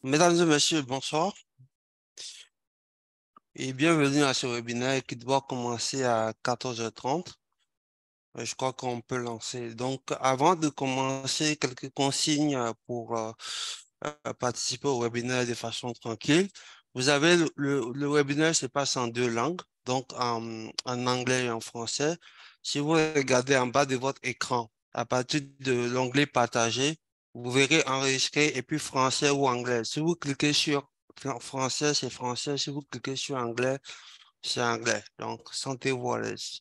Mesdames et messieurs, bonsoir et bienvenue à ce webinaire qui doit commencer à 14h30. Je crois qu'on peut lancer. Donc, avant de commencer, quelques consignes pour participer au webinaire de façon tranquille. Vous avez le webinaire se passe en deux langues, donc en anglais et en français. Si vous regardez en bas de votre écran, à partir de l'onglet partagé, vous verrez enregistrer et puis français ou anglais. Si vous cliquez sur français, c'est français. Si vous cliquez sur anglais, c'est anglais. Donc, sentez-vous à l'aise.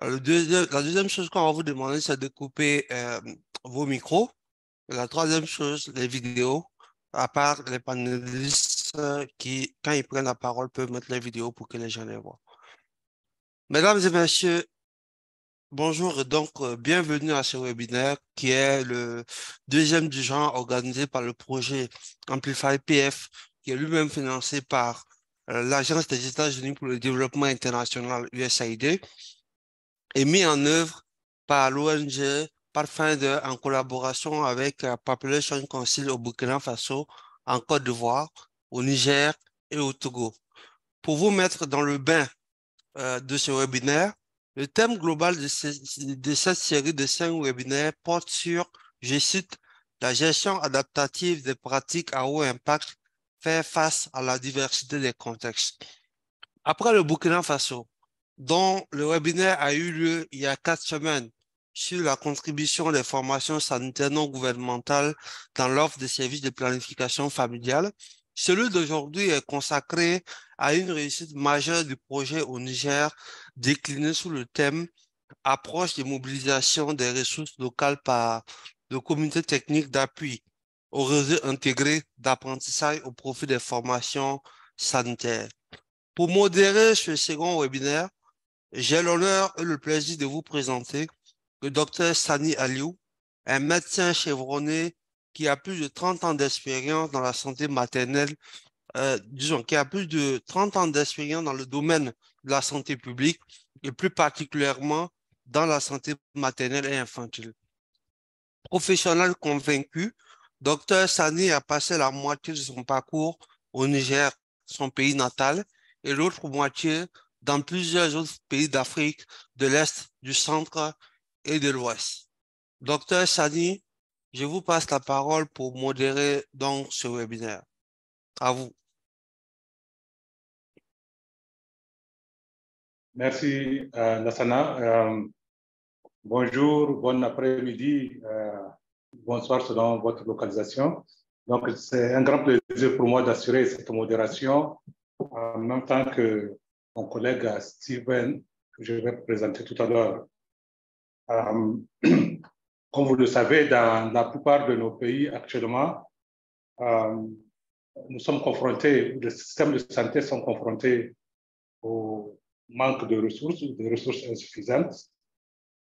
La deuxième chose qu'on va vous demander, c'est de couper vos micros. La troisième chose, les vidéos, à part les panélistes qui, quand ils prennent la parole, peuvent mettre les vidéos pour que les gens les voient. Mesdames et messieurs, bonjour et donc bienvenue à ce webinaire qui est le deuxième du genre organisé par le projet Amplify PF, qui est lui-même financé par l'Agence des États-Unis pour le développement international USAID et mis en œuvre par l'ONG Pathfinder en collaboration avec Population Council au Burkina Faso, en Côte d'Ivoire, au Niger et au Togo. Pour vous mettre dans le bain de ce webinaire, le thème global de cette série de 5 webinaires porte sur, je cite, la gestion adaptative des pratiques à haut impact, faire face à la diversité des contextes. Après le Burkina Faso, dont le webinaire a eu lieu il y a 4 semaines sur la contribution des formations sanitaires non gouvernementales dans l'offre de services de planification familiale, celui d'aujourd'hui est consacré à une réussite majeure du projet au Niger, décliné sous le thème approche de mobilisation des ressources locales par le comité technique d'appui au réseau intégré d'apprentissage au profit des formations sanitaires. Pour modérer ce second webinaire, j'ai l'honneur et le plaisir de vous présenter le docteur Sani Aliou, un médecin chevronné qui a plus de 30 ans d'expérience dans la santé maternelle, disons, qui a plus de 30 ans d'expérience dans le domaine de la santé publique et plus particulièrement dans la santé maternelle et infantile. Professionnel convaincu, docteur Sani a passé la moitié de son parcours au Niger, son pays natal, et l'autre moitié dans plusieurs autres pays d'Afrique, de l'Est, du Centre et de l'Ouest. Docteur Sani, je vous passe la parole pour modérer donc ce webinaire. À vous. Merci, Lassana. Bonjour, bon après-midi, bonsoir selon votre localisation. Donc, c'est un grand plaisir pour moi d'assurer cette modération en même temps que mon collègue Steven, que je vais présenter tout à l'heure. Comme vous le savez, dans la plupart de nos pays actuellement, euh, nous sommes confrontés, les systèmes de santé sont confrontés au manque de ressources insuffisantes.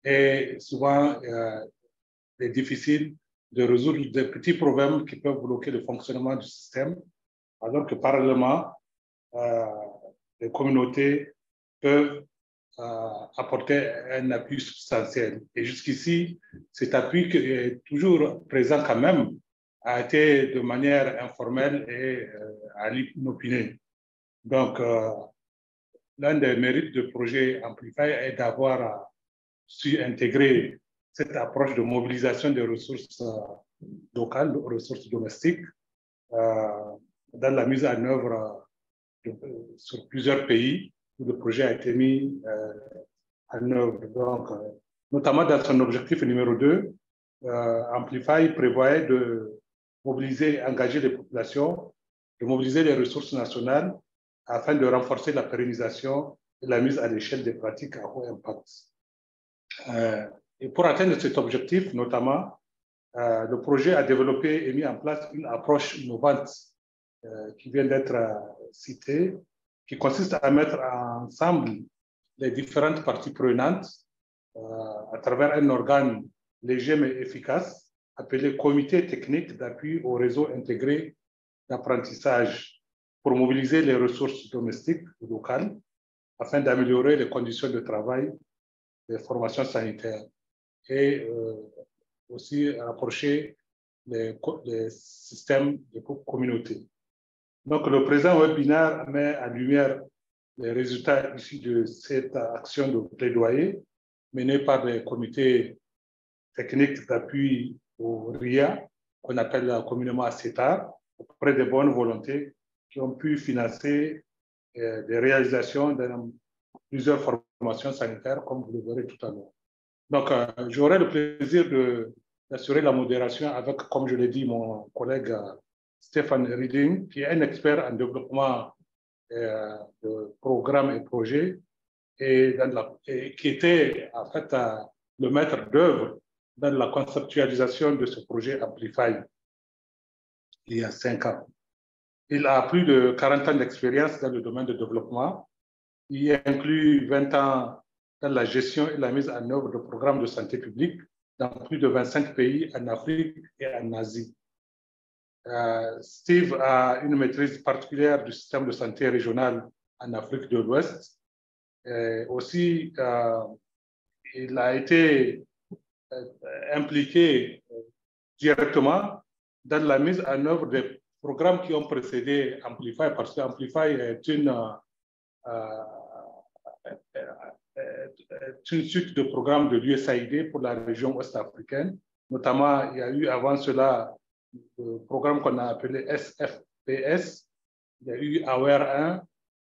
Et souvent, il est difficile de résoudre des petits problèmes qui peuvent bloquer le fonctionnement du système, alors que parallèlement, euh, les communautés peuvent apporter un appui substantiel. Et jusqu'ici, cet appui qui est toujours présent quand même a été de manière informelle et inopinée. Donc, l'un des mérites du projet Amplify est d'avoir su intégrer cette approche de mobilisation des ressources locales, ressources domestiques, dans la mise en œuvre sur plusieurs pays où le projet a été mis en œuvre. Donc, notamment dans son objectif numéro 2, Amplify prévoyait de mobiliser, engager les populations, de mobiliser les ressources nationales afin de renforcer la pérennisation et la mise à l'échelle des pratiques à haut impact. Et pour atteindre cet objectif, notamment, le projet a développé et mis en place une approche innovante qui vient d'être citée, qui consiste à mettre ensemble les différentes parties prenantes à travers un organe léger mais efficace appelé Comité technique d'appui au réseau intégré d'apprentissage pour mobiliser les ressources domestiques locales afin d'améliorer les conditions de travail des formations sanitaires et aussi rapprocher les systèmes de communauté. Donc, le présent webinaire met en lumière les résultats issus de cette action de plaidoyer menée par les comités techniques d'appui au RIA, qu'on appelle communément CETAR, auprès des bonnes volontés qui ont pu financer des réalisations dans plusieurs formations sanitaires, comme vous le verrez tout à l'heure. Donc, j'aurai le plaisir d'assurer la modération avec, comme je l'ai dit, mon collègue Stéphane Rieding, qui est un expert en développement de programmes et projets et qui était en fait le maître d'œuvre dans la conceptualisation de ce projet Amplify il y a 5 ans. Il a plus de 40 ans d'expérience dans le domaine de développement. Il inclut 20 ans dans la gestion et la mise en œuvre de programmes de santé publique dans plus de 25 pays en Afrique et en Asie. Steve a une maîtrise particulière du système de santé régional en Afrique de l'Ouest. Aussi, il a été impliqué directement dans la mise en œuvre des programmes qui ont précédé Amplify, parce qu'Amplify est une suite de programmes de l'USAID pour la région ouest-africaine. Notamment, il y a eu avant cela le programme qu'on a appelé SFPS, il y a eu AWARE 1,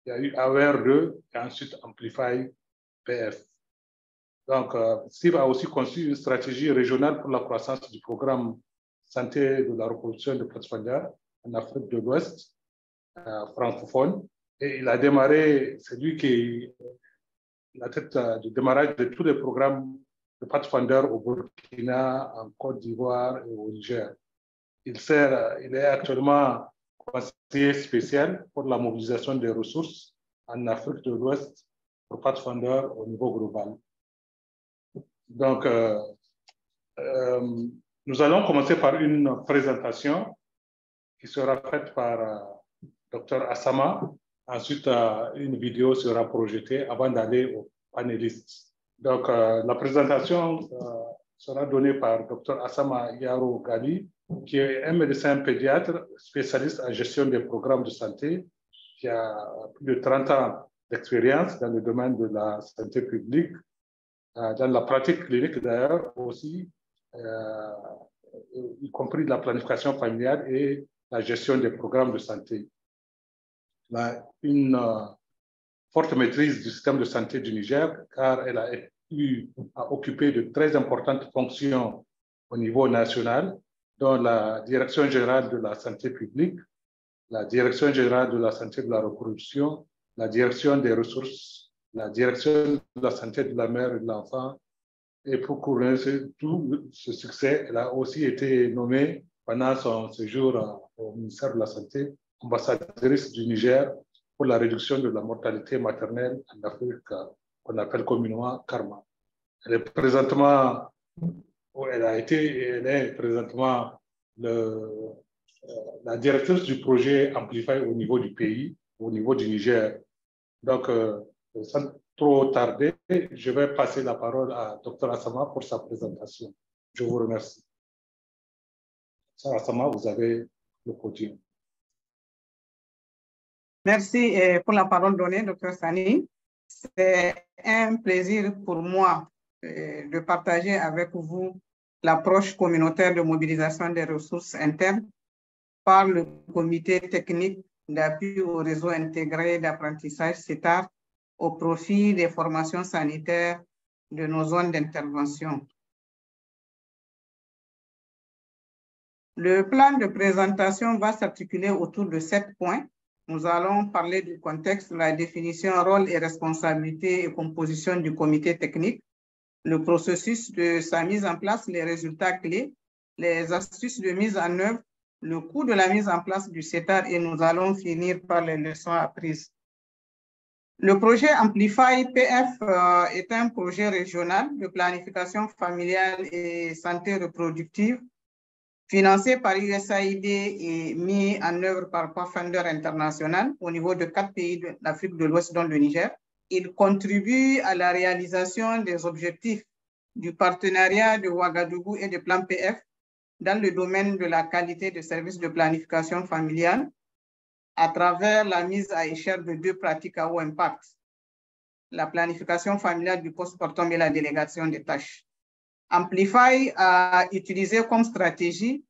il y a eu AWARE 2 et ensuite Amplify PF. Donc, Steve a aussi conçu une stratégie régionale pour la croissance du programme santé de la reproduction de Pathfinder en Afrique de l'Ouest, francophone. Et il a démarré, c'est lui qui est la tête du démarrage de tous les programmes de Pathfinder au Burkina, en Côte d'Ivoire et au Niger. Il est actuellement conseiller spécial pour la mobilisation des ressources en Afrique de l'Ouest pour Pathfinder au niveau global. Donc, nous allons commencer par une présentation qui sera faite par Dr Assama. Ensuite, une vidéo sera projetée avant d'aller aux panélistes. Donc, la présentation sera donnée par Dr Assama Yaro Gali, qui est un médecin pédiatre spécialiste en gestion des programmes de santé, qui a plus de 30 ans d'expérience dans le domaine de la santé publique, dans la pratique clinique d'ailleurs aussi, y compris la planification familiale et la gestion des programmes de santé. Elle a une forte maîtrise du système de santé du Niger, car elle a occupé de très importantes fonctions au niveau national, dont la Direction générale de la santé publique, la Direction générale de la santé de la reproduction, la Direction des ressources, la Direction de la santé de la mère et de l'enfant. Et pour couronner tout ce succès, elle a aussi été nommée pendant son séjour au ministère de la Santé, ambassadrice du Niger pour la réduction de la mortalité maternelle en Afrique, qu'on appelle communément Karma. Elle est présentement la directrice du projet Amplify au niveau du pays, au niveau du Niger. Donc, sans trop tarder, je vais passer la parole à Dr Assama pour sa présentation. Je vous remercie. Dr Assama, vous avez le podium. Merci pour la parole donnée, Dr Sani. C'est un plaisir pour moi de partager avec vous l'approche communautaire de mobilisation des ressources internes par le comité technique d'appui au réseau intégré d'apprentissage CETAR au profit des formations sanitaires de nos zones d'intervention. Le plan de présentation va s'articuler autour de 7 points. Nous allons parler du contexte, la définition, rôle et responsabilité et composition du comité technique, le processus de sa mise en place, les résultats clés, les astuces de mise en œuvre, le coût de la mise en place du CETAR et nous allons finir par les leçons apprises. Le projet Amplify PF est un projet régional de planification familiale et santé reproductive financé par USAID et mis en œuvre par Pathfinder International au niveau de 4 pays d'Afrique de l'Ouest, dont le Niger. Il contribue à la réalisation des objectifs du partenariat de Ouagadougou et du plan PF dans le domaine de la qualité de services de planification familiale à travers la mise à échelle de 2 pratiques à haut impact, la planification familiale du postpartum et la délégation des tâches. Amplify a utilisé comme stratégie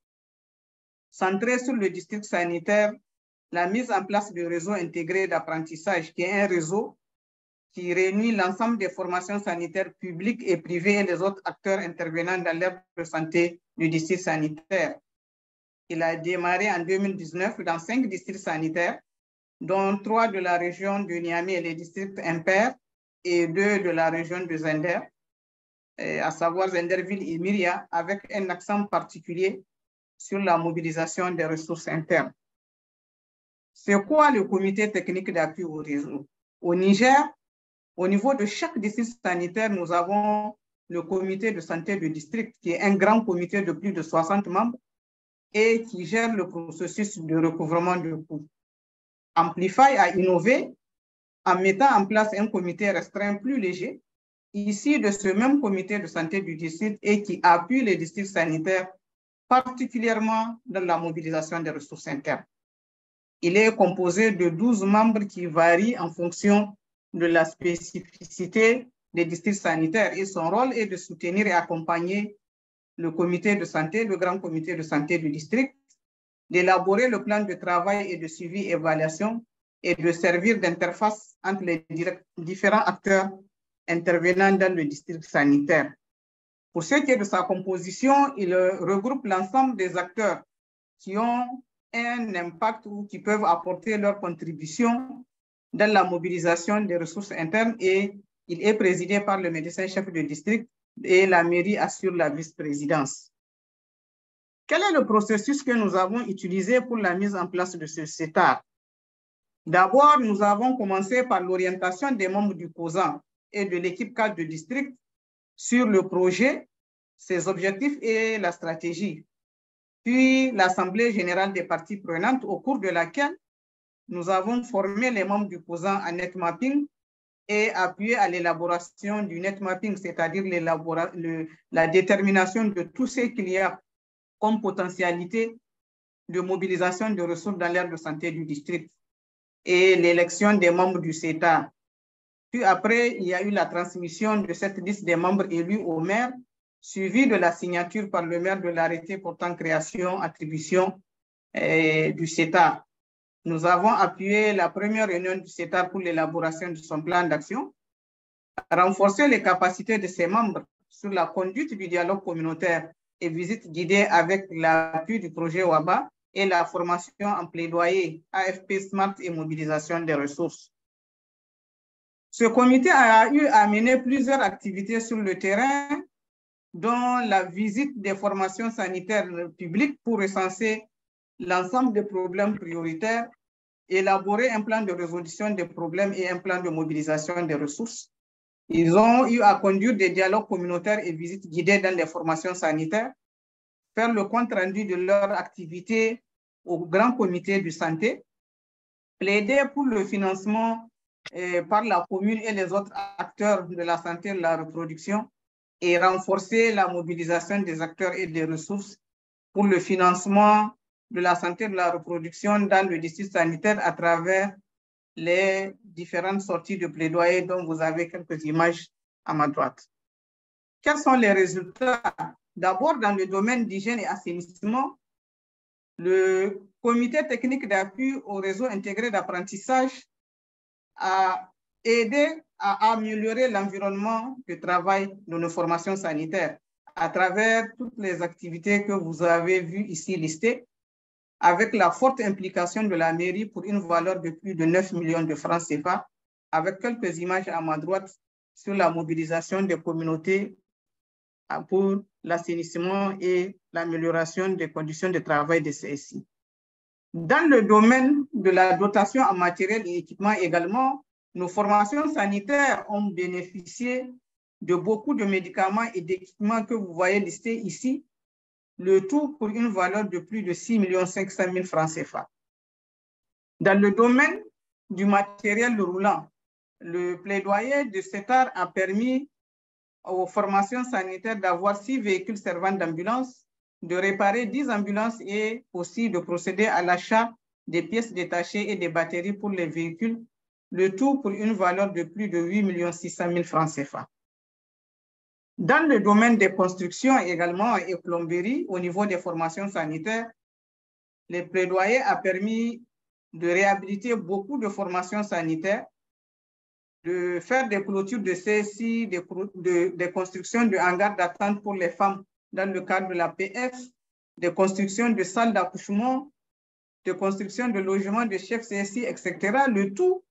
centrée sur le district sanitaire la mise en place du réseau intégré d'apprentissage, qui est un réseau qui réunit l'ensemble des formations sanitaires publiques et privées et les autres acteurs intervenant dans l'ère de santé du district sanitaire. Il a démarré en 2019 dans 5 districts sanitaires, dont 3 de la région de Niamey et les districts impairs et 2 de la région de Zender, à savoir Zenderville et Myria, avec un accent particulier sur la mobilisation des ressources internes. C'est quoi le comité technique d'appui au réseau? Au Niger, au niveau de chaque district sanitaire, nous avons le comité de santé du district, qui est un grand comité de plus de 60 membres et qui gère le processus de recouvrement de coûts. Amplify a innové en mettant en place un comité restreint plus léger, issu de ce même comité de santé du district et qui appuie les districts sanitaires, particulièrement dans la mobilisation des ressources internes. Il est composé de 12 membres qui varient en fonction de la spécificité des districts sanitaires et son rôle est de soutenir et accompagner le comité de santé, le grand comité de santé du district, d'élaborer le plan de travail et de suivi et évaluation et de servir d'interface entre les différents acteurs intervenant dans le district sanitaire. Pour ce qui est de sa composition, il regroupe l'ensemble des acteurs qui ont un impact ou qui peuvent apporter leur contribution dans la mobilisation des ressources internes et il est présidé par le médecin-chef de district et la mairie assure la vice-présidence. Quel est le processus que nous avons utilisé pour la mise en place de ce CETAR? D'abord, nous avons commencé par l'orientation des membres du COSAN et de l'équipe cadre de district sur le projet, ses objectifs et la stratégie. Puis l'Assemblée générale des parties prenantes, au cours de laquelle nous avons formé les membres du COSAN en net mapping et appuyé à l'élaboration du net mapping, c'est-à-dire la détermination de tout ce qu'il y a comme potentialité de mobilisation de ressources dans l'ère de santé du district et l'élection des membres du CETA. Puis après, il y a eu la transmission de cette liste des membres élus au maire, suivi de la signature par le maire de l'arrêté portant création, attribution du CETA. Nous avons appuyé la première réunion du CETA pour l'élaboration de son plan d'action, renforcer les capacités de ses membres sur la conduite du dialogue communautaire et visite guidée avec l'appui du projet WABA et la formation en plaidoyer, AFP Smart et mobilisation des ressources. Ce comité a eu à mener plusieurs activités sur le terrain, dont la visite des formations sanitaires publiques pour recenser l'ensemble des problèmes prioritaires, élaborer un plan de résolution des problèmes et un plan de mobilisation des ressources. Ils ont eu à conduire des dialogues communautaires et visites guidées dans les formations sanitaires, faire le compte-rendu de leur activité au grand comité de santé, plaider pour le financement par la commune et les autres acteurs de la santé et de la reproduction et renforcer la mobilisation des acteurs et des ressources pour le financement de la santé et de la reproduction dans le district sanitaire à travers les différentes sorties de plaidoyer dont vous avez quelques images à ma droite. Quels sont les résultats? D'abord, dans le domaine d'hygiène et assainissement, le comité technique d'appui au réseau intégré d'apprentissage a aidé à améliorer l'environnement de travail de nos formations sanitaires à travers toutes les activités que vous avez vues ici listées, avec la forte implication de la mairie pour une valeur de plus de 9 millions de francs CFA, avec quelques images à ma droite sur la mobilisation des communautés pour l'assainissement et l'amélioration des conditions de travail des CSI. Dans le domaine de la dotation en matériel et équipement également, nos formations sanitaires ont bénéficié de beaucoup de médicaments et d'équipements que vous voyez listés ici, le tout pour une valeur de plus de 6 500 000 francs CFA. Dans le domaine du matériel roulant, le plaidoyer de CETAR a permis aux formations sanitaires d'avoir 6 véhicules servant d'ambulance, de réparer 10 ambulances et aussi de procéder à l'achat des pièces détachées et des batteries pour les véhicules, le tout pour une valeur de plus de 8 600 000 francs CFA. Dans le domaine des constructions également et plomberie, au niveau des formations sanitaires, les plaidoyers ont permis de réhabiliter beaucoup de formations sanitaires, de faire des clôtures de CSI, des constructions de hangars d'attente pour les femmes dans le cadre de la PF, des constructions de salles d'accouchement, de construction de logements de chefs CSI, etc. Le tout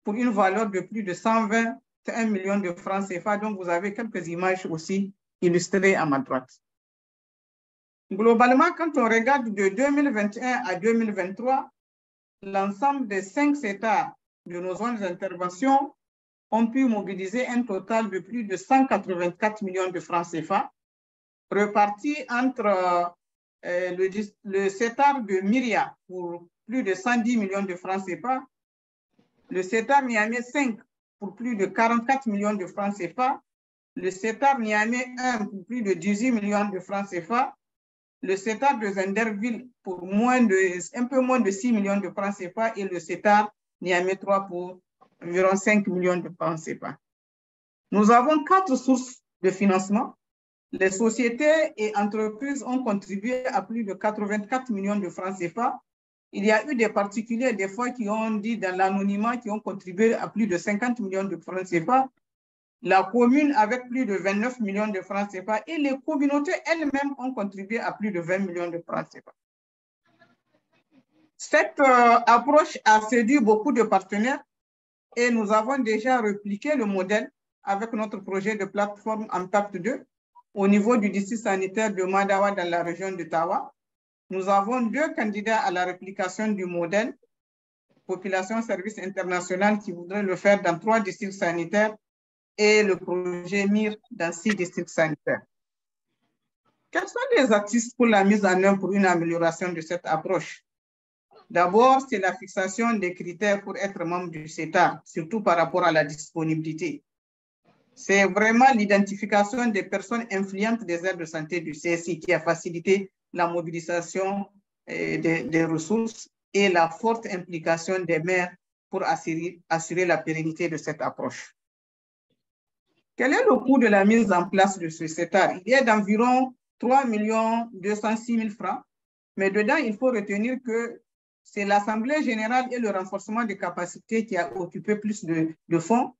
pour une valeur de plus de 121 millions de francs CFA. Donc, vous avez quelques images aussi illustrées à ma droite. Globalement, quand on regarde de 2021 à 2023, l'ensemble des 5 CETAR de nos zones d'intervention ont pu mobiliser un total de plus de 184 millions de francs CFA, repartis entre le CETAR de Myria pour plus de 110 millions de francs CFA, le CETAR Niamey 5 pour plus de 44 millions de francs CFA, le CETAR Niamey 1 pour plus de 18 millions de francs CFA, le CETAR de Zenderville pour un peu moins de 6 millions de francs CFA et le CETAR Niamey 3 pour environ 5 millions de francs CFA. Nous avons 4 sources de financement. Les sociétés et entreprises ont contribué à plus de 84 millions de francs CFA. Il y a eu des particuliers, des fois, qui ont dit dans l'anonymat, qui ont contribué à plus de 50 millions de francs CFA. La commune avec plus de 29 millions de francs CFA et les communautés elles-mêmes ont contribué à plus de 20 millions de francs CFA. Cette approche a séduit beaucoup de partenaires et nous avons déjà répliqué le modèle avec notre projet de plateforme Impact 2 au niveau du district sanitaire de Madawa dans la région de Tawa. Nous avons 2 candidats à la réplication du modèle, Population Service International qui voudraient le faire dans 3 districts sanitaires et le projet MIR dans 6 districts sanitaires. Quels sont les axes pour la mise en œuvre pour une amélioration de cette approche? D'abord, c'est la fixation des critères pour être membre du CETAR, surtout par rapport à la disponibilité. C'est vraiment l'identification des personnes influentes des aires de santé du CSI qui a facilité la mobilisation des ressources et la forte implication des maires pour assurer la pérennité de cette approche. Quel est le coût de la mise en place de ce CETAR? Il est d'environ 3 206 000 francs, mais dedans, il faut retenir que c'est l'Assemblée générale et le renforcement des capacités qui a occupé plus de fonds.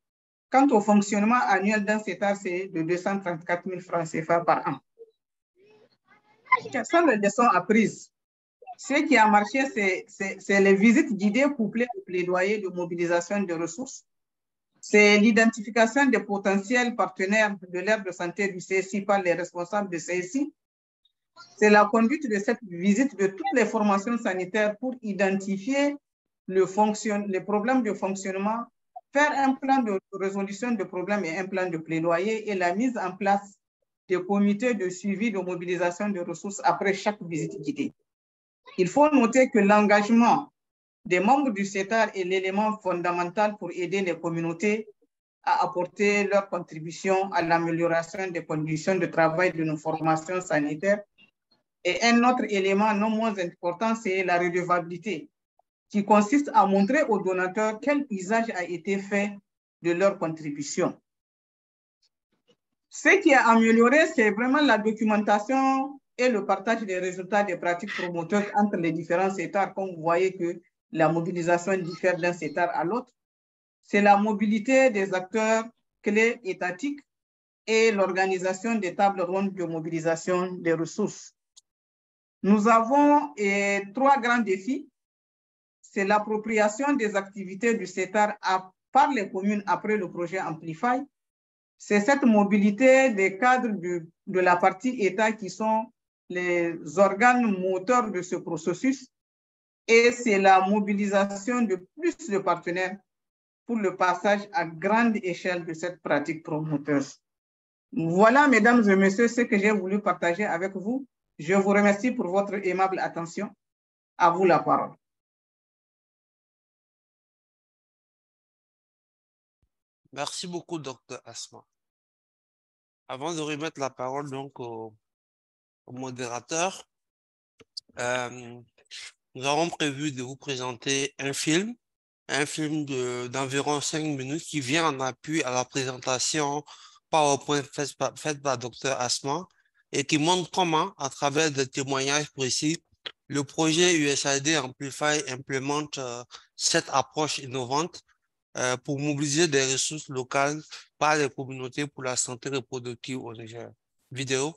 Quant au fonctionnement annuel d'un CETAR, c'est de 234 000 francs CFA par an. Quelles sont les leçons apprises? Ce qui a marché, c'est les visites guidées couplées au plaidoyer de mobilisation de ressources. C'est l'identification des potentiels partenaires de l'aire de santé du CSI par les responsables du CSI. C'est la conduite de cette visite de toutes les formations sanitaires pour identifier les problèmes de fonctionnement, faire un plan de résolution de problèmes et un plan de plaidoyer et la mise en place des comités de suivi de mobilisation de ressources après chaque visite guidée. Il faut noter que l'engagement des membres du CETAR est l'élément fondamental pour aider les communautés à apporter leur contribution à l'amélioration des conditions de travail de nos formations sanitaires. Et un autre élément non moins important, c'est la redevabilité, qui consiste à montrer aux donateurs quel usage a été fait de leur contribution. Ce qui a amélioré, c'est vraiment la documentation et le partage des résultats des pratiques promoteurs entre les différents CETAR, comme vous voyez que la mobilisation diffère d'un CETAR à l'autre. C'est la mobilité des acteurs clés étatiques et l'organisation des tables rondes de mobilisation des ressources. Nous avons 3 grands défis. C'est l'appropriation des activités du CETAR par les communes après le projet Amplify. C'est cette mobilité des cadres de la partie État qui sont les organes moteurs de ce processus. Et c'est la mobilisation de plus de partenaires pour le passage à grande échelle de cette pratique promoteuse. Voilà, mesdames et messieurs, ce que j'ai voulu partager avec vous. Je vous remercie pour votre aimable attention. À vous la parole. Merci beaucoup, Dr. Asma. Avant de remettre la parole donc au modérateur, nous avons prévu de vous présenter un film d'environ 5 minutes qui vient en appui à la présentation PowerPoint faite par Dr. Asma et qui montre comment, à travers des témoignages précis, le projet USAID Amplify implémente cette approche innovante pour mobiliser des ressources locales par les communautés pour la santé reproductive au Niger. Vidéo.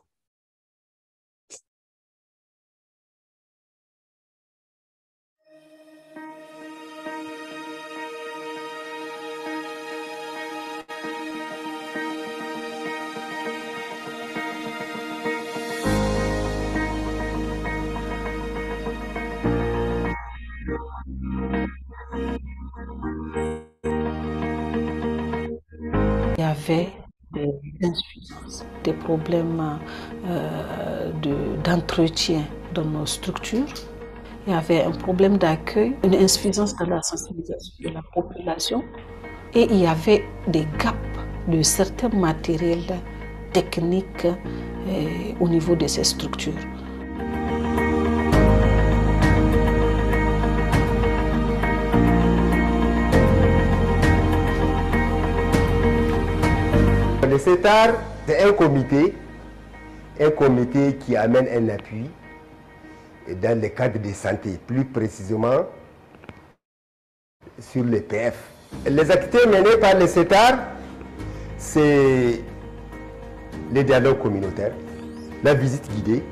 Il y avait des problèmes d'entretien dans nos structures. Il y avait un problème d'accueil, une insuffisance de la sensibilisation de la population et il y avait des gaps de certains matériels techniques au niveau de ces structures. Le CETAR, c'est un comité qui amène un appui dans le cadre de santé, plus précisément sur les PF. Les activités menées par le CETAR, c'est les dialogues communautaires, la visite guidée,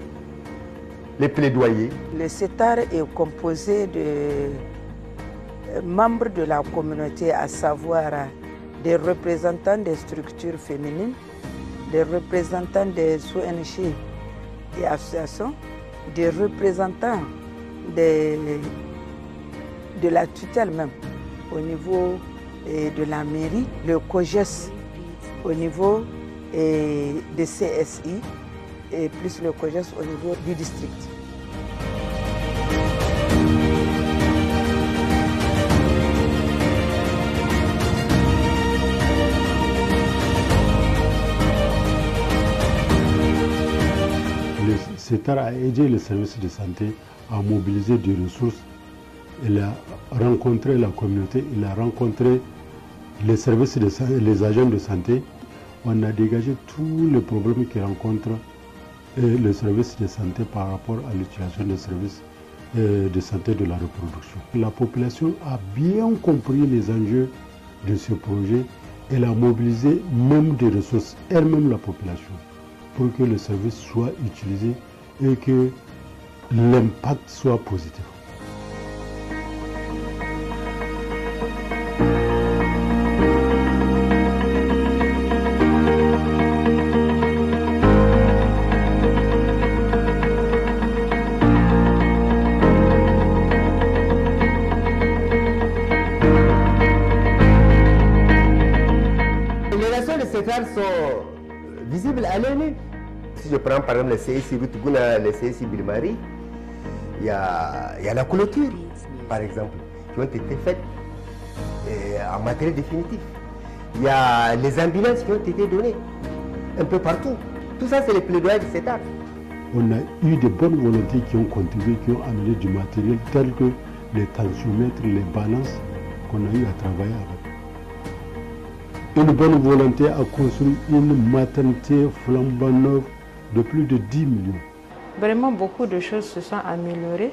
les plaidoyers. Le CETAR est composé de membres de la communauté, à savoir des représentants des structures féminines, des représentants des ONG et associations, des représentants de la tutelle même au niveau de la mairie, le COGES au niveau des CSI et plus le COGES au niveau du district. Le CETAR a aidé les services de santé à mobiliser des ressources. Il a rencontré la communauté, il a rencontré les services les agents de santé. On a dégagé tous les problèmes qu'ils rencontrent les services de santé par rapport à l'utilisation des services de santé de la reproduction. La population a bien compris les enjeux de ce projet. Elle a mobilisé même des ressources, elle-même la population, pour que le service soit utilisé et que l'impact soit positif. Les relations de CETAR sont visibles à l'œil nu. Si je prends par exemple le CSI Rutguna, le CSI Bilmari, il y a la clôture, par exemple, qui ont été faites en matériel définitif. Il y a les ambulances qui ont été données un peu partout. Tout ça, c'est les plaidoyers de CETAR. On a eu de bonnes volontés qui ont contribué, qui ont amené du matériel tel que les tensiomètres, les balances qu'on a eu à travailler avec. Une bonne volonté a construit une maternité flambant neuve de plus de 10 millions. Vraiment, beaucoup de choses se sont améliorées.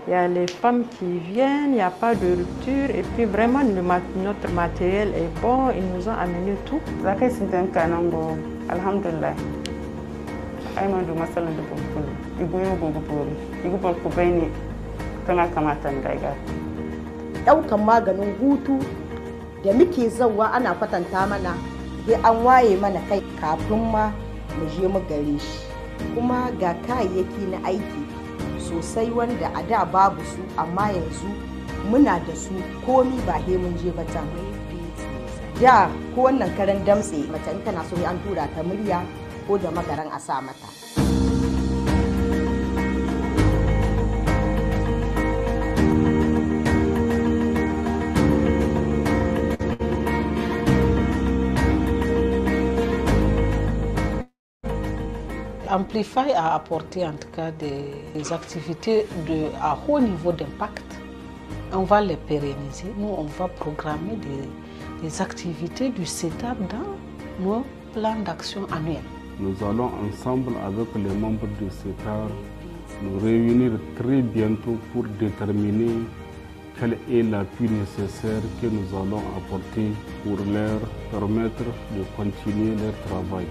Il y a les femmes qui viennent, il n'y a pas de rupture. Et puis vraiment, notre matériel est bon, ils nous ont amené tout. Alhamdulillah. da muke zauwa ana kwatanta mana sai an waye mana kai kafin ma mu je mu gare shi kuma ga kayayyaki na aiki sosai wanda a da babu su amma yanzu muna da su komi ba he mun je ba can da ko wannan karan damtse mace in tana so an tura ta murya ko da magaran a sa mata. Amplify a apporté en tout cas des activités à haut niveau d'impact. On va les pérenniser. Nous, on va programmer des activités du CETAR dans nos plans d'action annuels. Nous allons ensemble avec les membres du CETAR nous réunir très bientôt pour déterminer quel est l'appui nécessaire que nous allons apporter pour leur permettre de continuer leur travail.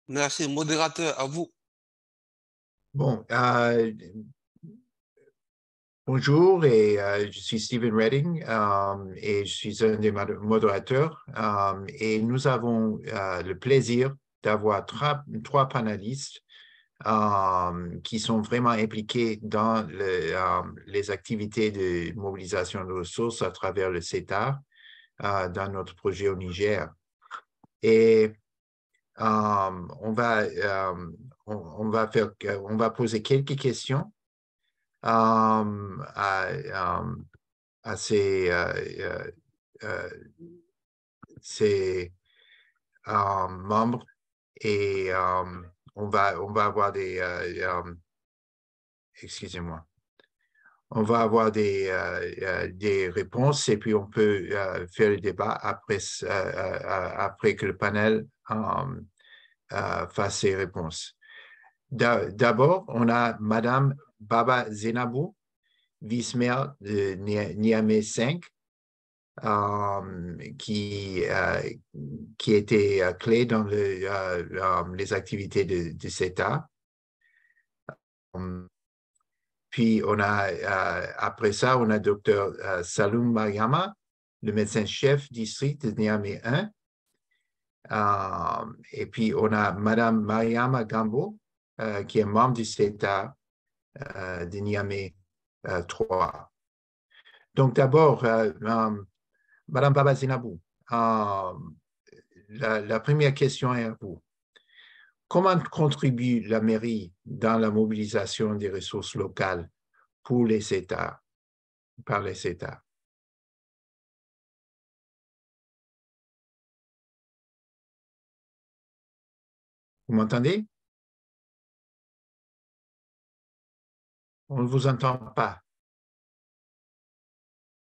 Merci. Modérateur, à vous. Bon, bonjour, et je suis Stephen Redding et je suis un des modérateurs. Et nous avons le plaisir d'avoir trois panélistes qui sont vraiment impliqués dans les activités de mobilisation de ressources à travers le CETAR dans notre projet au Niger. Et on va poser quelques questions à ces membres, et on va avoir des excusez-moi. On va avoir des réponses, et puis on peut faire le débat après que le panel fasse ses réponses. D'abord, on a Madame Baba Zainabou, vice-maire de Niamey 5, qui était clé dans les activités de CETA. Puis, après ça, on a Dr. Saloum Mariama, le médecin-chef district de Niamey 1. Et puis, on a Madame Mariama Gambo, qui est membre du CETA de Niamey 3. Donc, d'abord, Madame Baba Zainabou, la première question est à vous. Comment contribue la mairie dans la mobilisation des ressources locales pour les CETA, par les CETA? Vous m'entendez? On ne vous entend pas.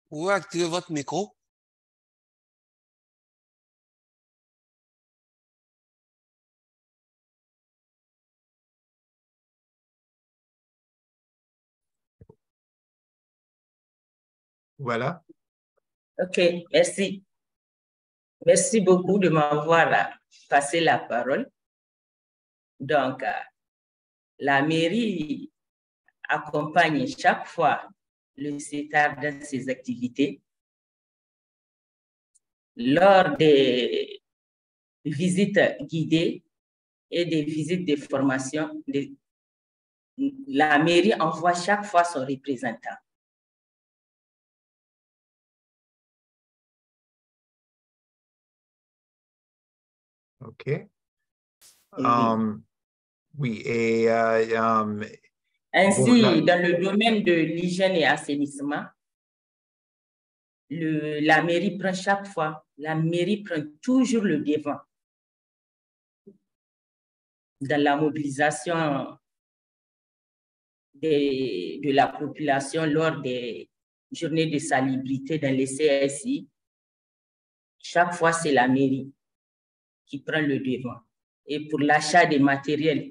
Vous pouvez activer votre micro. Voilà. OK, merci. Merci beaucoup de m'avoir passé la parole. Donc, la mairie accompagne chaque fois le CETAR dans ses activités. Lors des visites guidées et des visites de formation, la mairie envoie chaque fois son représentant. OK. Oui, et ainsi, dans le domaine de l'hygiène et assainissement, la mairie prend chaque fois, la mairie prend toujours le devant dans la mobilisation de la population lors des journées de salubrité dans les CSI. Chaque fois, c'est la mairie qui prend le devant. Et pour l'achat des matériels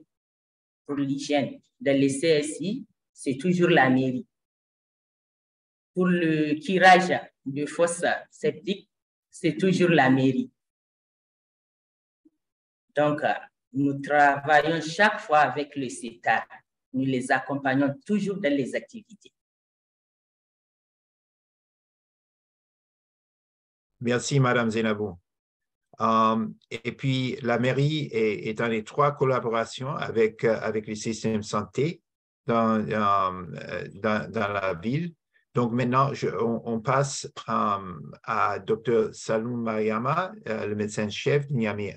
pour l'hygiène dans les CSI, c'est toujours la mairie. Pour le curage de fosses septiques, c'est toujours la mairie. Donc, nous travaillons chaque fois avec le CETAR. Nous les accompagnons toujours dans les activités. Merci, Madame Zenabou. Et puis, la mairie est en étroite collaboration avec les systèmes de santé dans la ville. Donc, maintenant, on passe à Dr. Saloum Mariama, le médecin-chef de Niamey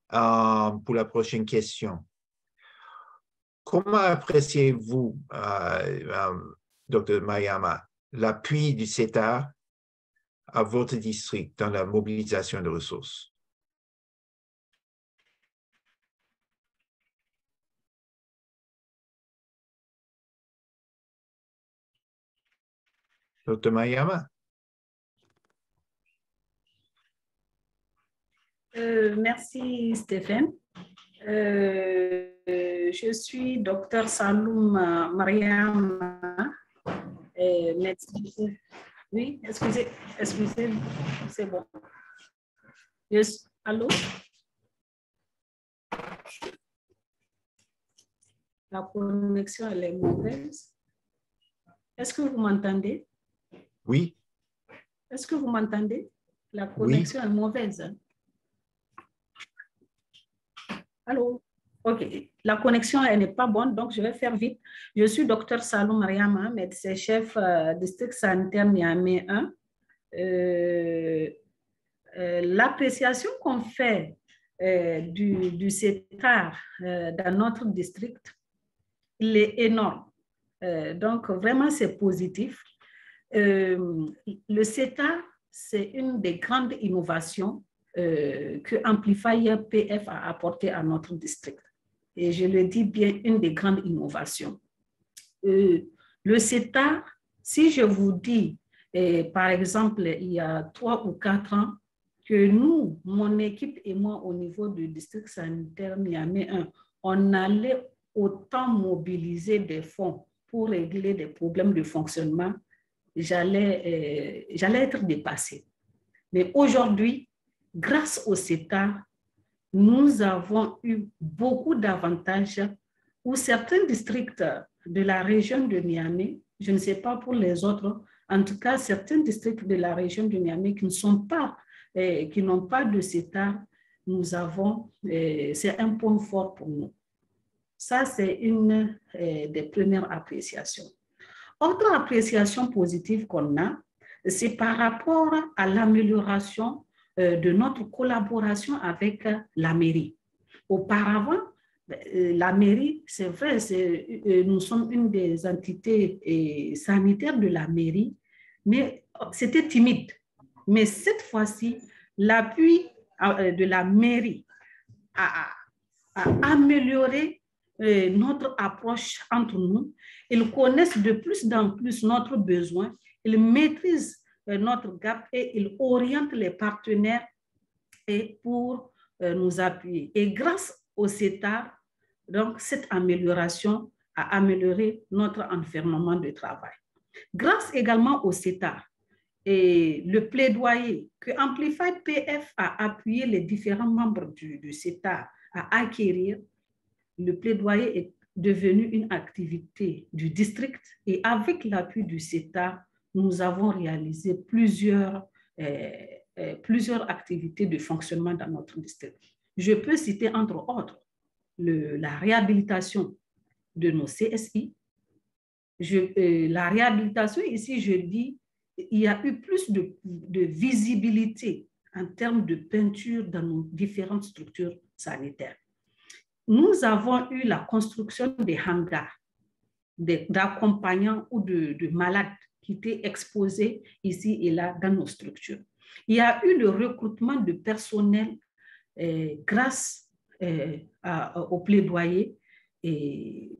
1, pour la prochaine question. Comment appréciez-vous, Dr. Mariama, l'appui du CETAR à votre district dans la mobilisation de ressources? Dr. Mariama? Merci Stéphane. Je suis Dr Saloum Mariama, médecin. Oui, excusez, c'est bon. Yes. Allô? La connexion, elle est mauvaise. Est-ce que vous m'entendez? Oui. Est-ce que vous m'entendez? La connexion est mauvaise. Allô? OK. La connexion, elle n'est pas bonne, donc je vais faire vite. Je suis Dr Saloum Mariama, médecin-chef district sanitaire Niamey 1. L'appréciation qu'on fait du CETAR dans notre district, il est énorme. Donc, vraiment, c'est positif. Le CETAR, c'est une des grandes innovations que Amplify PF a apporté à notre district. Et je le dis bien, une des grandes innovations. Le CETAR, si je vous dis, par exemple, il y a 3 ou 4 ans, que nous, mon équipe et moi, au niveau du district sanitaire Niamey 1, on allait autant mobiliser des fonds pour régler des problèmes de fonctionnement, j'allais être dépassée. Mais aujourd'hui, grâce au CETAR, nous avons eu beaucoup d'avantages où certains districts de la région de Niamey, je ne sais pas pour les autres, en tout cas certains districts de la région de Niamey qui n'ont pas de CETAR, nous avons, c'est un point fort pour nous. Ça, c'est une des premières appréciations. Autre appréciation positive qu'on a, c'est par rapport à l'amélioration de notre collaboration avec la mairie. Auparavant, la mairie, c'est vrai, nous sommes une des entités sanitaires de la mairie, mais c'était timide. Mais cette fois-ci, l'appui de la mairie a amélioré notre approche entre nous. Ils connaissent de plus en plus notre besoin, ils maîtrisent notre gap et ils orientent les partenaires pour nous appuyer. Et grâce au CETAR, donc cette amélioration a amélioré notre environnement de travail. Grâce également au CETAR et le plaidoyer que Amplify PF a appuyé les différents membres du CETAR à acquérir, le plaidoyer est devenu une activité du district et avec l'appui du CETAR, nous avons réalisé plusieurs activités de fonctionnement dans notre district. Je peux citer entre autres la réhabilitation de nos CSI. La réhabilitation, ici, je dis, il y a eu plus de visibilité en termes de peinture dans nos différentes structures sanitaires. Nous avons eu la construction des hangars d'accompagnants ou de malades qui étaient exposés ici et là dans nos structures. Il y a eu le recrutement de personnel grâce au plaidoyer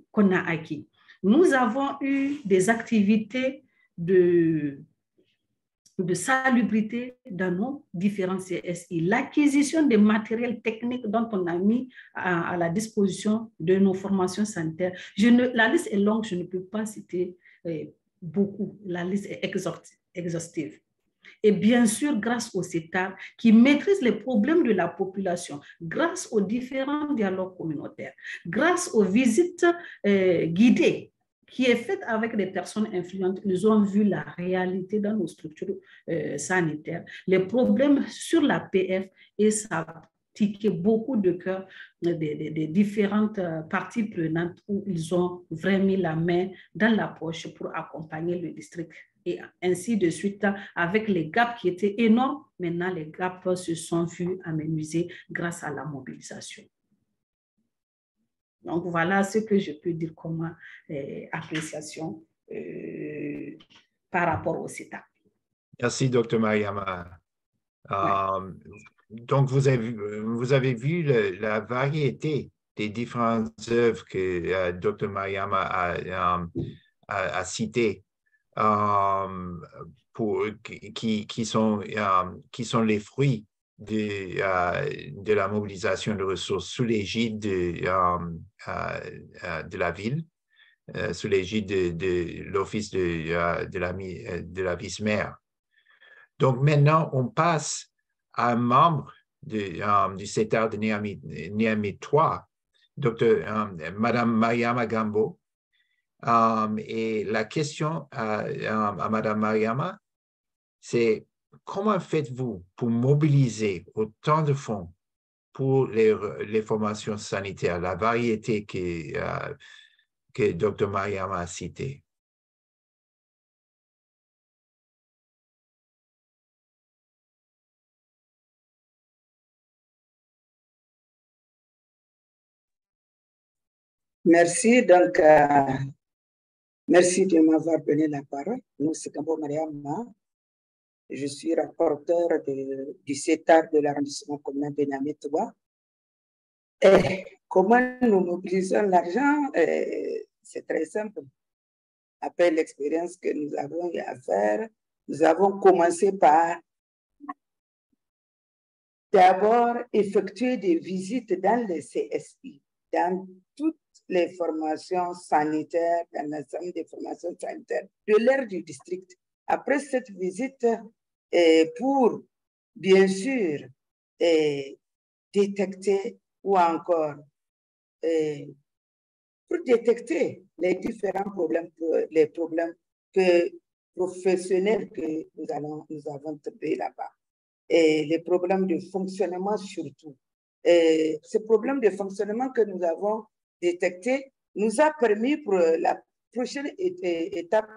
qu'on a acquis. Nous avons eu des activités de salubrité dans nos différents CSI, l'acquisition des matériels techniques dont on a mis à la disposition de nos formations sanitaires. La liste est longue, je ne peux pas citer beaucoup, la liste est exhaustive. Et bien sûr, grâce au CETAR, qui maîtrise les problèmes de la population, grâce aux différents dialogues communautaires, grâce aux visites guidées qui est faite avec des personnes influentes. Ils ont vu la réalité dans nos structures sanitaires, les problèmes sur la PF, et ça a tiqué beaucoup de cœur des différentes parties prenantes où ils ont vraiment mis la main dans la poche pour accompagner le district. Et ainsi de suite, avec les gaps qui étaient énormes, maintenant les gaps se sont vus amenuiser grâce à la mobilisation. Donc voilà ce que je peux dire comme appréciation par rapport au CETA. Merci, Dr. Mariama. Donc, vous avez vu la variété des différentes œuvres que Dr. Mariama a citées, qui sont les fruits de la mobilisation de ressources sous l'égide de la ville, sous l'égide de l'office de la vice-maire. Donc maintenant, on passe à un membre du CETAR de Niamey 3, Madame Mariama Gambo. Et la question à Madame Mariama, c'est comment faites-vous pour mobiliser autant de fonds pour les formations sanitaires, la variété que Dr. Mariama a citée? Merci. Donc, merci de m'avoir donné la parole. Moi, c'est Gambo Mariama. Je suis rapporteur du CETAR de l'arrondissement communal de Niamey 3. Et comment nous mobilisons l'argent? C'est très simple. Après l'expérience que nous avons eu à faire, nous avons commencé par d'abord effectuer des visites dans les CSI, dans toutes les formations sanitaires, dans l'ensemble des formations sanitaires de l'aire du district. Après cette visite, pour bien sûr détecter ou encore pour détecter les différents problèmes, les problèmes professionnels que nous avons trouvés là-bas. Et les problèmes de fonctionnement surtout. Et ces problèmes de fonctionnement que nous avons détectés nous a permis pour la prochaine étape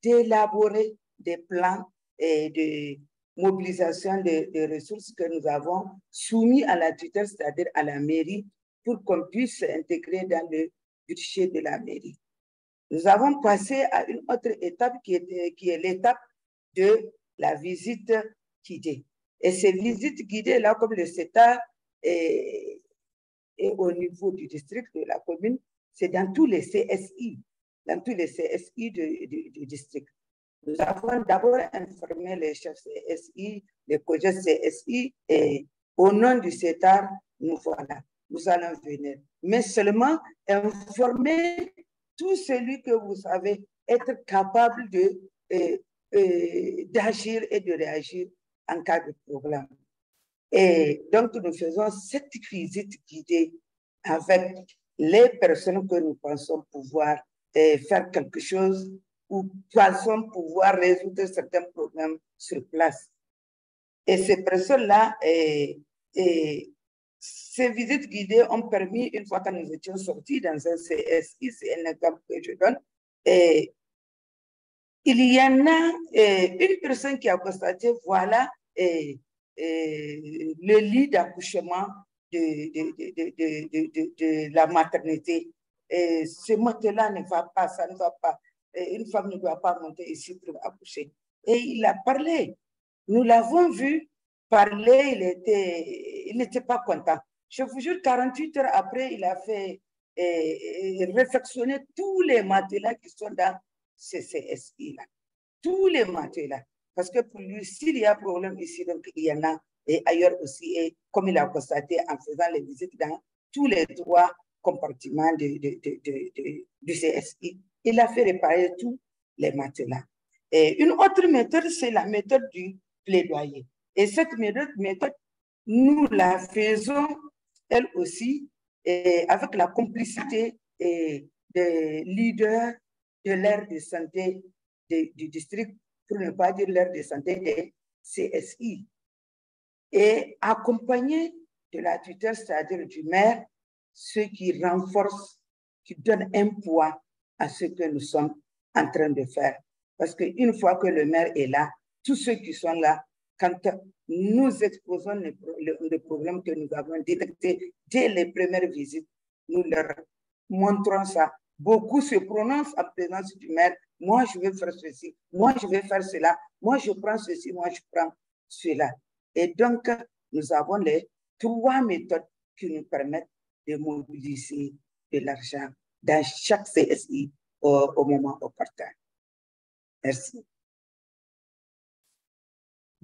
d'élaborer des plans de mobilisation des ressources que nous avons soumis à la tutelle, c'est-à-dire à la mairie, pour qu'on puisse intégrer dans le budget de la mairie. Nous avons passé à une autre étape qui est l'étape de la visite guidée. Et ces visites guidées-là, comme le CETA est au niveau du district, de la commune, c'est dans tous les CSI, du district. Nous avons d'abord informé les chefs CSI, les COGES CSI, et au nom du CETAR, nous allons venir. Mais seulement informer tout celui que vous savez être capable d'agir et de réagir en cas de problème. Et donc, nous faisons cette visite guidée avec les personnes que nous pensons pouvoir faire quelque chose ou pensons pouvoir résoudre certains problèmes sur place. Et ces personnes-là, ces visites guidées ont permis, une fois que nous étions sortis dans un CSI, c'est un exemple que je donne, et il y en a une personne qui a constaté, voilà, le lit d'accouchement de la maternité. Et ce matelas ne va pas, ça ne va pas. Une femme ne doit pas monter ici pour accoucher. Et il a parlé. Nous l'avons vu parler, il n'était pas content. Je vous jure, 48 heures après, il a fait réflexionner tous les matelas qui sont dans ce CSI-là. Tous les matelas. Parce que pour lui, s'il y a problème ici, donc il y en a et ailleurs aussi. Et comme il a constaté en faisant les visites dans tous les 3 compartiments du CSI, il a fait réparer tous les matelas. Et une autre méthode, c'est la méthode du plaidoyer. Et cette méthode, nous la faisons, elle aussi, avec la complicité des leaders de l'aire de santé du district, pour ne pas dire l'aire de santé des CSI, et accompagné de la tutelle, c'est-à-dire du maire, ce qui renforce, qui donne un poids à ce que nous sommes en train de faire. Parce qu'une fois que le maire est là, tous ceux qui sont là, quand nous exposons les problèmes que nous avons détectés dès les premières visites, nous leur montrons ça. Beaucoup se prononcent en présence du maire. Moi, je vais faire ceci. Moi, je vais faire cela. Moi, je prends ceci. Moi, je prends cela. Et donc, nous avons les 3 méthodes qui nous permettent de mobiliser de l'argent dans chaque CSI au moment opportun. Merci.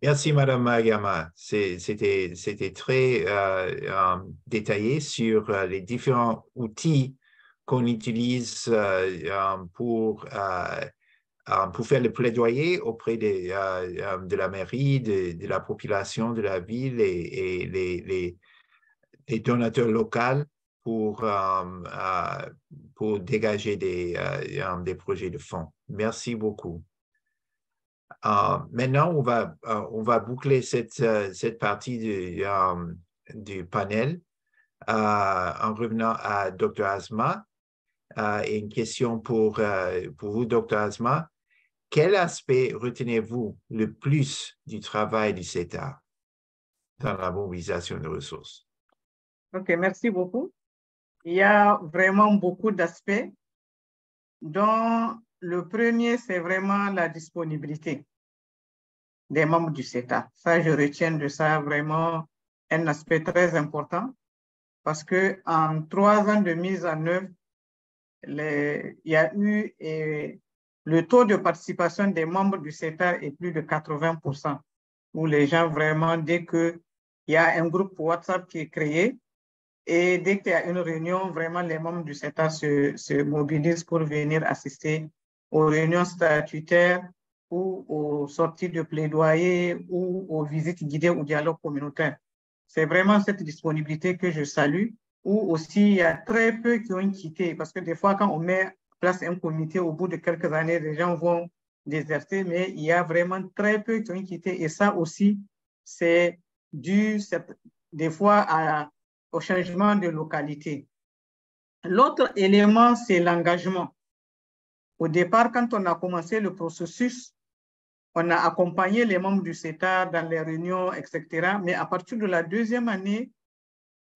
Merci, Madame Mariama. C'était très détaillé sur les différents outils qu'on utilise pour faire le plaidoyer auprès de la mairie, de la population de la ville et les donateurs locaux pour dégager des projets de fonds. Merci beaucoup. Maintenant, on va boucler cette partie du panel en revenant à Dr. Asma. Et une question pour vous, Dr. Asma. Quel aspect retenez-vous le plus du travail du CETAR dans la mobilisation de ressources? OK, merci beaucoup. Il y a vraiment beaucoup d'aspects, dont le premier, c'est vraiment la disponibilité des membres du CETAR. Ça, je retiens de ça vraiment un aspect très important parce qu'en 3 ans de mise en œuvre, il y a eu le taux de participation des membres du CETAR est plus de 80%, où les gens vraiment, dès qu'il y a un groupe WhatsApp qui est créé, et dès qu'il y a une réunion, vraiment les membres du CETAR se mobilisent pour venir assister aux réunions statutaires ou aux sorties de plaidoyer ou aux visites guidées au dialogue communautaire. C'est vraiment cette disponibilité que je salue, ou aussi il y a très peu qui ont quitté, parce que des fois quand on met en place un comité, au bout de quelques années, les gens vont déserter, mais il y a vraiment très peu qui ont quitté, et ça aussi, c'est dû des fois au changement de localité. L'autre élément, c'est l'engagement. Au départ, quand on a commencé le processus, on a accompagné les membres du CETAR dans les réunions, etc. Mais à partir de la 2e année,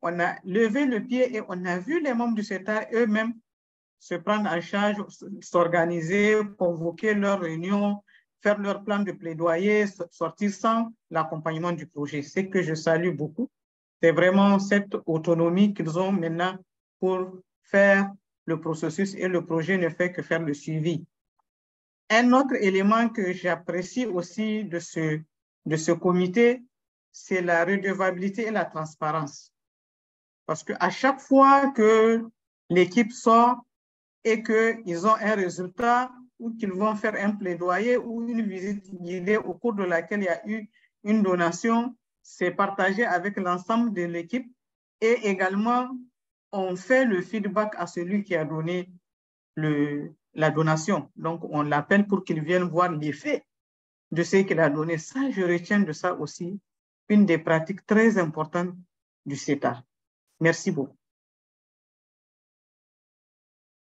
on a levé le pied et on a vu les membres du CETAR eux-mêmes se prendre en charge, s'organiser, convoquer leurs réunions, faire leur plan de plaidoyer, sortir sans l'accompagnement du projet. C'est que je salue beaucoup. C'est vraiment cette autonomie qu'ils ont maintenant pour faire le processus, et le projet ne fait que faire le suivi. Un autre élément que j'apprécie aussi de ce comité, c'est la redevabilité et la transparence. Parce qu'à chaque fois que l'équipe sort et qu'ils ont un résultat ou qu'ils vont faire un plaidoyer ou une visite guidée au cours de laquelle il y a eu une donation, c'est partagé avec l'ensemble de l'équipe, et également on fait le feedback à celui qui a donné la donation. Donc on l'appelle pour qu'il vienne voir l'effet de ce qu'il a donné. Ça, je retiens de ça aussi une des pratiques très importantes du CETAR. Merci beaucoup.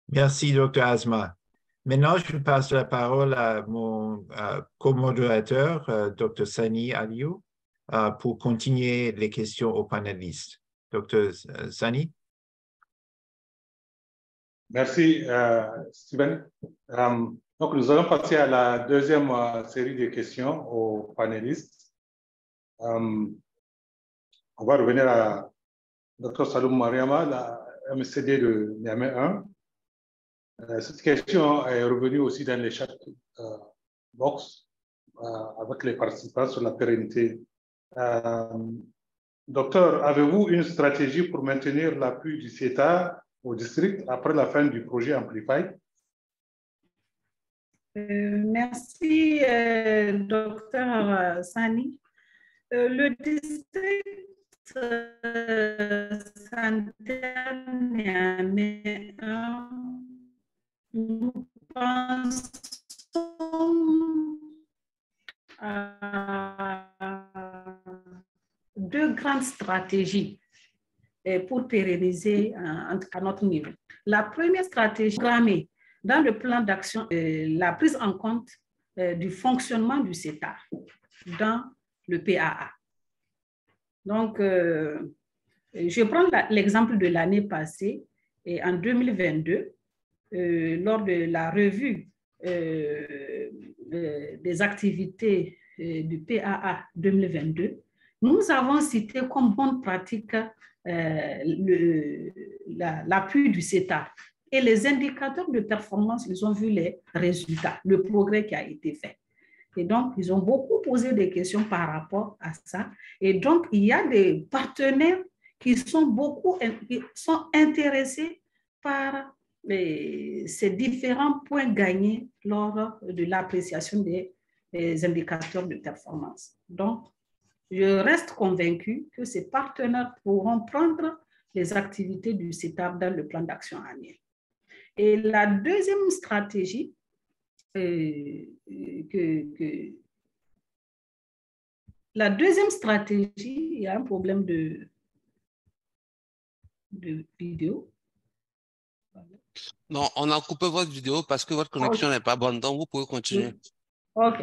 Merci, Dr. Asma. Maintenant, je passe la parole à mon co-modérateur, Dr. Sani Aliou, pour continuer les questions aux panélistes. Dr. Sani. Merci, Steven. Donc, nous allons passer à la 2e série de questions aux panélistes. On va revenir à Dr. Saloum Mariama, la MCD de Niamey 1. Cette question est revenue aussi dans les chat box avec les participants sur la pérennité. Docteur, avez-vous une stratégie pour maintenir l'appui du CETAR au district après la fin du projet Amplify? Merci, Docteur Sani. Le district sanitaire Niamey 1 nous pensons à deux grandes stratégies pour pérenniser à notre niveau. La première stratégie programmée dans le plan d'action, la prise en compte du fonctionnement du CETAR dans le PAA. Donc, je prends l'exemple de l'année passée, et en 2022, lors de la revue des activités du PAA 2022, nous avons cité comme bonne pratique l'appui du CETAR. Et les indicateurs de performance, ils ont vu les résultats, le progrès qui a été fait. Et donc, ils ont beaucoup posé des questions par rapport à ça. Et donc, il y a des partenaires qui sont intéressés par ces différents points gagnés lors de l'appréciation des indicateurs de performance. Donc, je reste convaincue que ces partenaires pourront prendre les activités du CETAR dans le plan d'action annuel. Et la deuxième stratégie, il y a un problème de vidéo. Non, on a coupé votre vidéo parce que votre connexion n'est pas bonne, donc vous pouvez continuer. OK.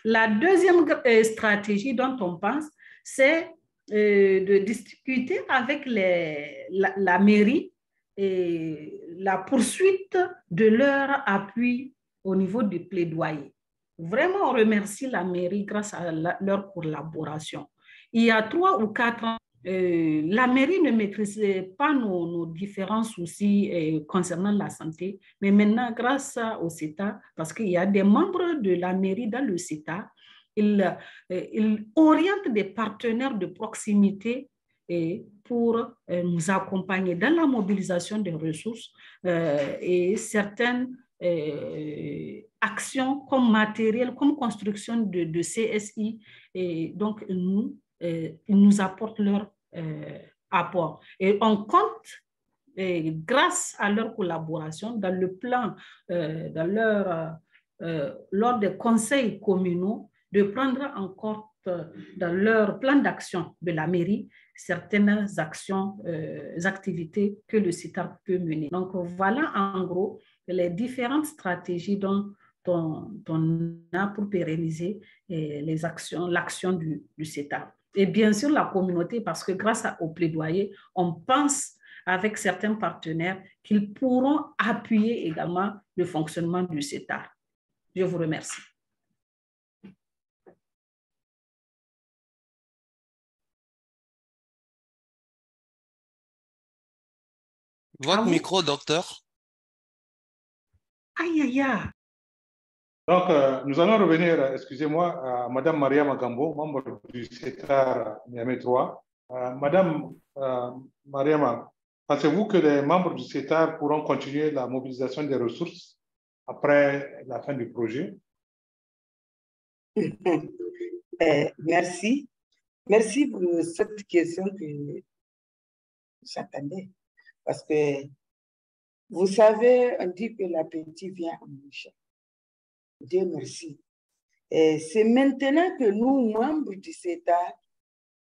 La deuxième stratégie dont on pense, c'est de discuter avec la mairie et la poursuite de leur appui au niveau du plaidoyer. Vraiment, on remercie la mairie grâce à leur collaboration. Il y a 3 ou 4 ans, la mairie ne maîtrisait pas nos différents soucis concernant la santé, mais maintenant, grâce au CETA, parce qu'il y a des membres de la mairie dans le CETA, ils orientent des partenaires de proximité pour nous accompagner dans la mobilisation des ressources et certaines actions comme matériel, comme construction de CSI. Et donc, ils nous apportent leur apport. Et on compte, grâce à leur collaboration, dans le plan, lors des conseils communaux, de prendre en compte dans leur plan d'action de la mairie certaines actions, activités que le CETAR peut mener. Donc, voilà en gros les différentes stratégies dont on a pour pérenniser l'action du CETAR. Et bien sûr, la communauté, parce que grâce au plaidoyer, on pense avec certains partenaires qu'ils pourront appuyer également le fonctionnement du CETAR. Je vous remercie. Votre micro, docteur. Aïe, aïe, aïe. Donc, nous allons revenir, excusez-moi, à Madame Maria Magambo, membre du CETAR Niamey 3. Madame Mariama, pensez-vous que les membres du CETAR pourront continuer la mobilisation des ressources après la fin du projet? Merci. Merci pour cette question que j'attendais. Parce que, vous savez, on dit que l'appétit vient en bouche. Dieu merci. C'est maintenant que nous, membres du CETAR,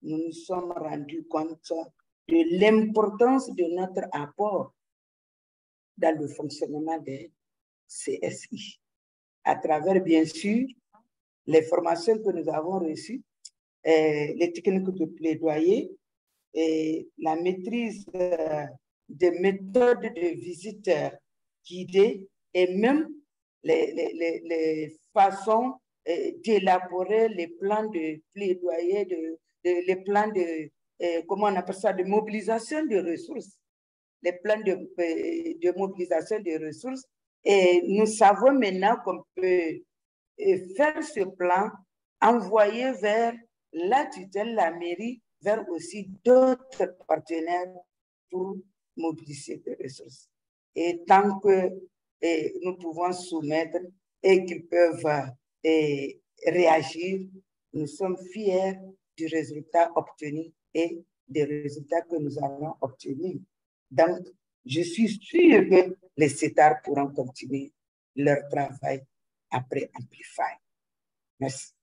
nous nous sommes rendus compte de l'importance de notre apport dans le fonctionnement des CSI. À travers, bien sûr, les formations que nous avons reçues, les techniques de plaidoyer et la maîtrise des méthodes de visite guidée et même les façons d'élaborer les plans de plaidoyer, les plans de, comment on appelle ça, de mobilisation de ressources, les plans de mobilisation de ressources. Et nous savons maintenant qu'on peut faire ce plan, envoyer vers la tutelle, la mairie, vers aussi d'autres partenaires pour mobiliser des ressources. Et tant que nous pouvons soumettre et qu'ils peuvent réagir, nous sommes fiers du résultat obtenu et des résultats que nous allons obtenir. Donc, je suis sûre que les CETAR pourront continuer leur travail après Amplify. Merci.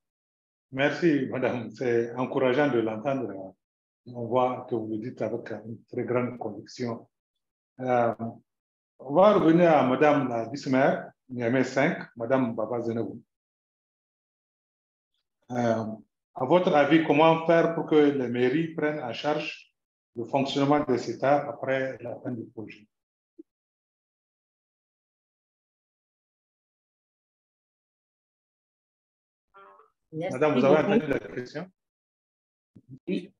Merci, madame. C'est encourageant de l'entendre. On voit que vous le dites avec une très grande conviction. On va revenir à madame la vice-maire, Niamey 5, madame Baba Zenebou. À votre avis, comment faire pour que les mairies prennent en charge le fonctionnement de CETA après la fin du projet? Merci Madame, vous avez entendu la question? Oui.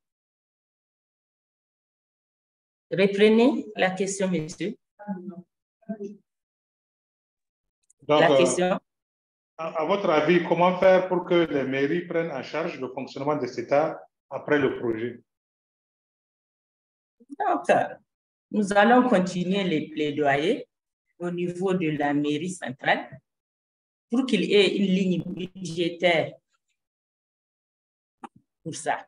Reprenez la question, monsieur. Donc, la question. À votre avis, comment faire pour que les mairies prennent en charge le fonctionnement de CETA après le projet? Donc, nous allons continuer les plaidoyers au niveau de la mairie centrale pour qu'il y ait une ligne budgétaire pour ça.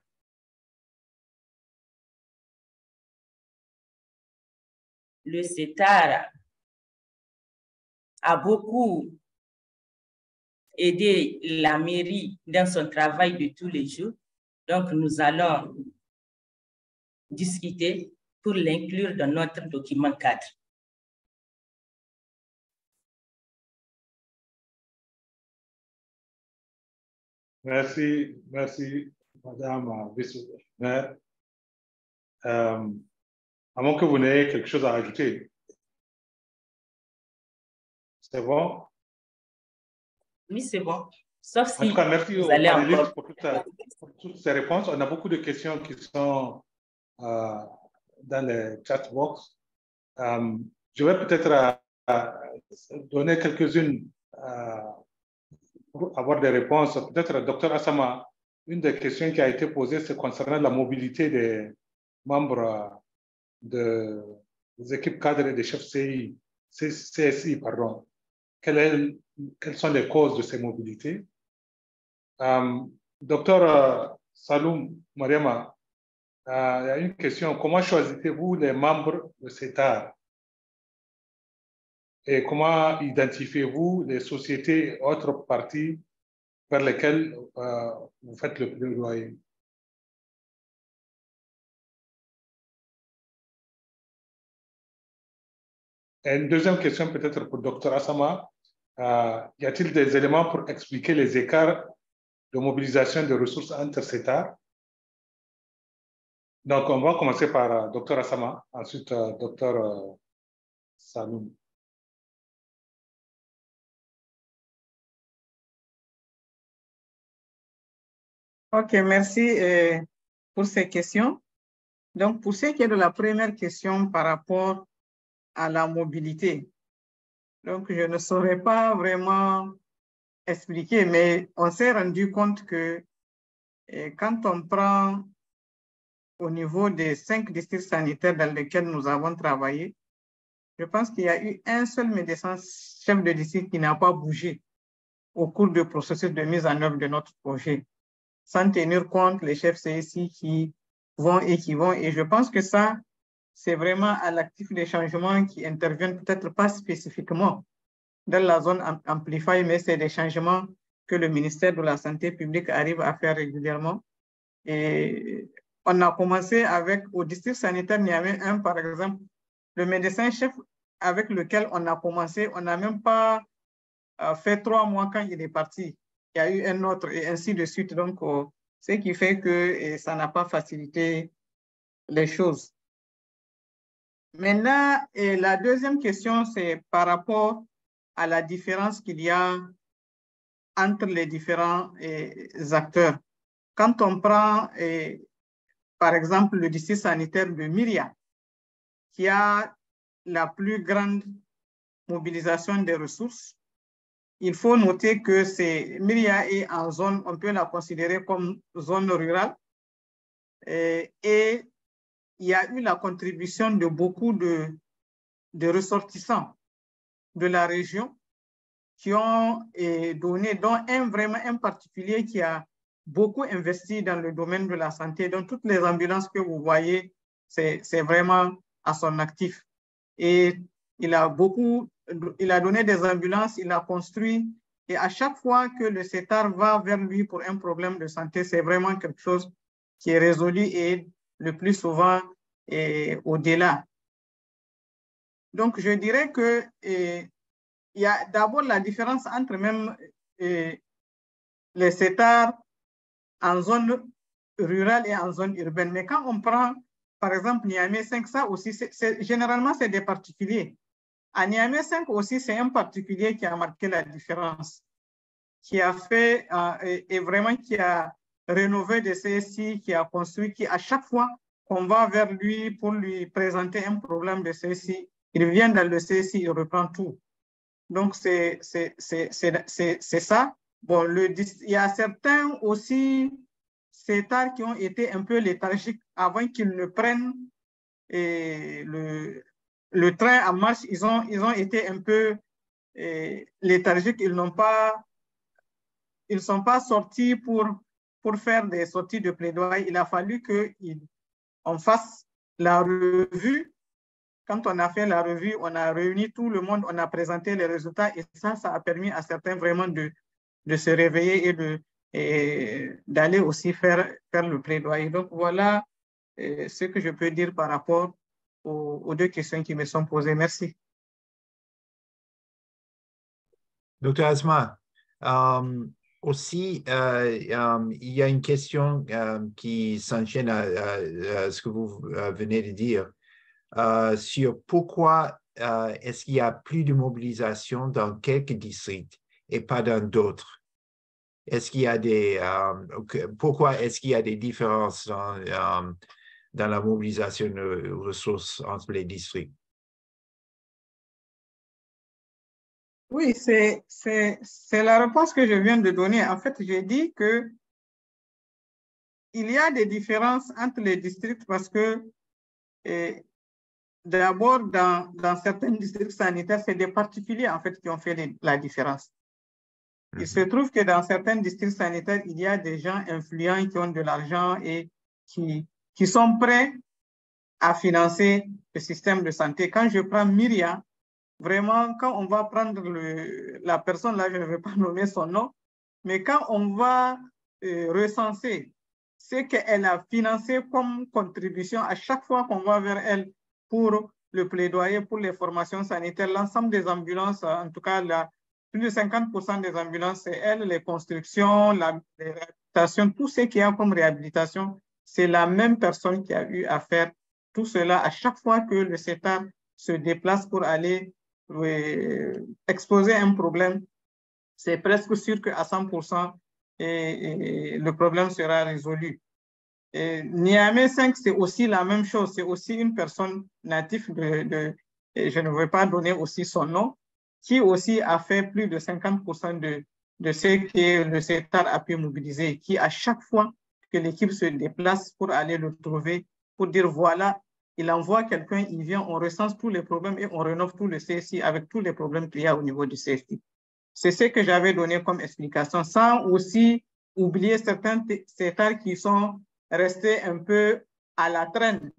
Le CETA a beaucoup aidé la mairie dans son travail de tous les jours. Donc, nous allons discuter pour l'inclure dans notre document cadre. Merci, merci, madame vice-maire. À moins que vous n'ayez quelque chose à ajouter. C'est bon? Oui, c'est bon. Sauf si en tout cas, merci vous aux allez panélistes encore... pour toutes ces réponses. On a beaucoup de questions qui sont dans les chat box. Je vais peut-être donner quelques-unes pour avoir des réponses. Peut-être, docteur Assama, une des questions qui a été posée, c'est concernant la mobilité des membres des équipes cadres et des chefs CSI, pardon. Quelles sont les causes de ces mobilités? Docteur Saloum Mariama, il y a une question. Comment choisissez-vous les membres de CETA? Et comment identifiez-vous les sociétés et autres parties vers lesquelles vous faites le plaidoyer? Et une deuxième question peut-être pour le Dr Assama. Y a-t-il des éléments pour expliquer les écarts de mobilisation de ressources entre CETA? Donc, on va commencer par Dr Assama, ensuite Dr Saloum. Ok, merci pour ces questions. Donc, pour ce qui est de la première question par rapport à la mobilité, donc je ne saurais pas vraiment expliquer, mais on s'est rendu compte que quand on prend au niveau des 5 districts sanitaires dans lesquels nous avons travaillé, je pense qu'il y a eu un seul médecin chef de district qui n'a pas bougé au cours du processus de mise en œuvre de notre projet, sans tenir compte les chefs CSI qui vont et qui vont. Et je pense que ça, c'est vraiment à l'actif des changements qui interviennent peut-être pas spécifiquement dans la zone Amplify, mais c'est des changements que le ministère de la Santé publique arrive à faire régulièrement. Et on a commencé avec, au district sanitaire Niamey 1, par exemple, le médecin-chef avec lequel on a commencé, on n'a même pas fait 3 mois quand il est parti. Il y a eu un autre et ainsi de suite. Donc, ce qui fait que ça n'a pas facilité les choses. Maintenant, la deuxième question, c'est par rapport à la différence qu'il y a entre les différents acteurs. Quand on prend, par exemple, le district sanitaire de Myria, qui a la plus grande mobilisation des ressources, il faut noter que Myria est en zone, on peut la considérer comme zone rurale, et il y a eu la contribution de beaucoup de ressortissants de la région qui ont donné, dont un particulier qui a beaucoup investi dans le domaine de la santé. Donc, toutes les ambulances que vous voyez, c'est vraiment à son actif. Et il a donné des ambulances, il a construit. Et à chaque fois que le CETAR va vers lui pour un problème de santé, c'est vraiment quelque chose qui est résolu et le plus souvent au-delà. Donc, je dirais que il y a d'abord la différence entre même les CETAR en zone rurale et en zone urbaine. Mais quand on prend, par exemple, Niamey 5, ça aussi, généralement, c'est des particuliers. À Niamey 5 aussi, c'est un particulier qui a marqué la différence, qui a fait et vraiment qui a rénové des CSI, qui a construit, qui à chaque fois qu'on va vers lui pour lui présenter un problème de CSI, il vient dans le CSI, il reprend tout. Donc, c'est ça. Bon, il y a certains aussi CETAR qui ont été un peu léthargiques avant qu'ils ne prennent le train en marche. Ils ont été un peu léthargiques. Ils ne sont pas sortis pour faire des sorties de plaidoyer. Il a fallu qu'on fasse la revue. Quand on a fait la revue, on a réuni tout le monde, on a présenté les résultats et ça a permis à certains vraiment de se réveiller et d'aller aussi faire le plaidoyer. Donc, voilà ce que je peux dire par rapport aux deux questions qui me sont posées. Merci. Dr. Asma, aussi, il y a une question qui s'enchaîne à ce que vous venez de dire sur pourquoi est-ce qu'il y a plus de mobilisation dans quelques districts et pas dans d'autres. Est-ce qu'il y a pourquoi est-ce qu'il y a des différences dans la mobilisation de ressources entre les districts? Oui, c'est la réponse que je viens de donner. En fait, j'ai dit que il y a des différences entre les districts parce que d'abord, dans certains districts sanitaires, c'est des particuliers en fait qui ont fait la différence. Il se trouve que dans certains districts sanitaires, il y a des gens influents qui ont de l'argent et qui sont prêts à financer le système de santé. Quand je prends Myria, vraiment, quand on va prendre la personne, là, je ne vais pas nommer son nom, mais quand on va recenser ce qu'elle a financé comme contribution à chaque fois qu'on va vers elle pour le plaidoyer, pour les formations sanitaires, l'ensemble des ambulances, en tout cas, plus de 50% des ambulances, c'est elle, les constructions, les réhabilitations, tout ce qu'il y a comme réhabilitation, c'est la même personne qui a eu à faire tout cela à chaque fois que le CETAR se déplace pour aller exposer un problème. C'est presque sûr qu'à 100%, le problème sera résolu. Niamey 5, c'est aussi la même chose. C'est aussi une personne native je ne veux pas donner aussi son nom, qui aussi a fait plus de 50% de ce que le CETAR a pu mobiliser, qui à chaque fois que l'équipe se déplace pour aller le trouver, pour dire voilà, il envoie quelqu'un, il vient, on recense tous les problèmes et on rénove tout le CSI avec tous les problèmes qu'il y a au niveau du CSI. C'est ce que j'avais donné comme explication, sans aussi oublier certains CETAR qui sont restés un peu à la traîne.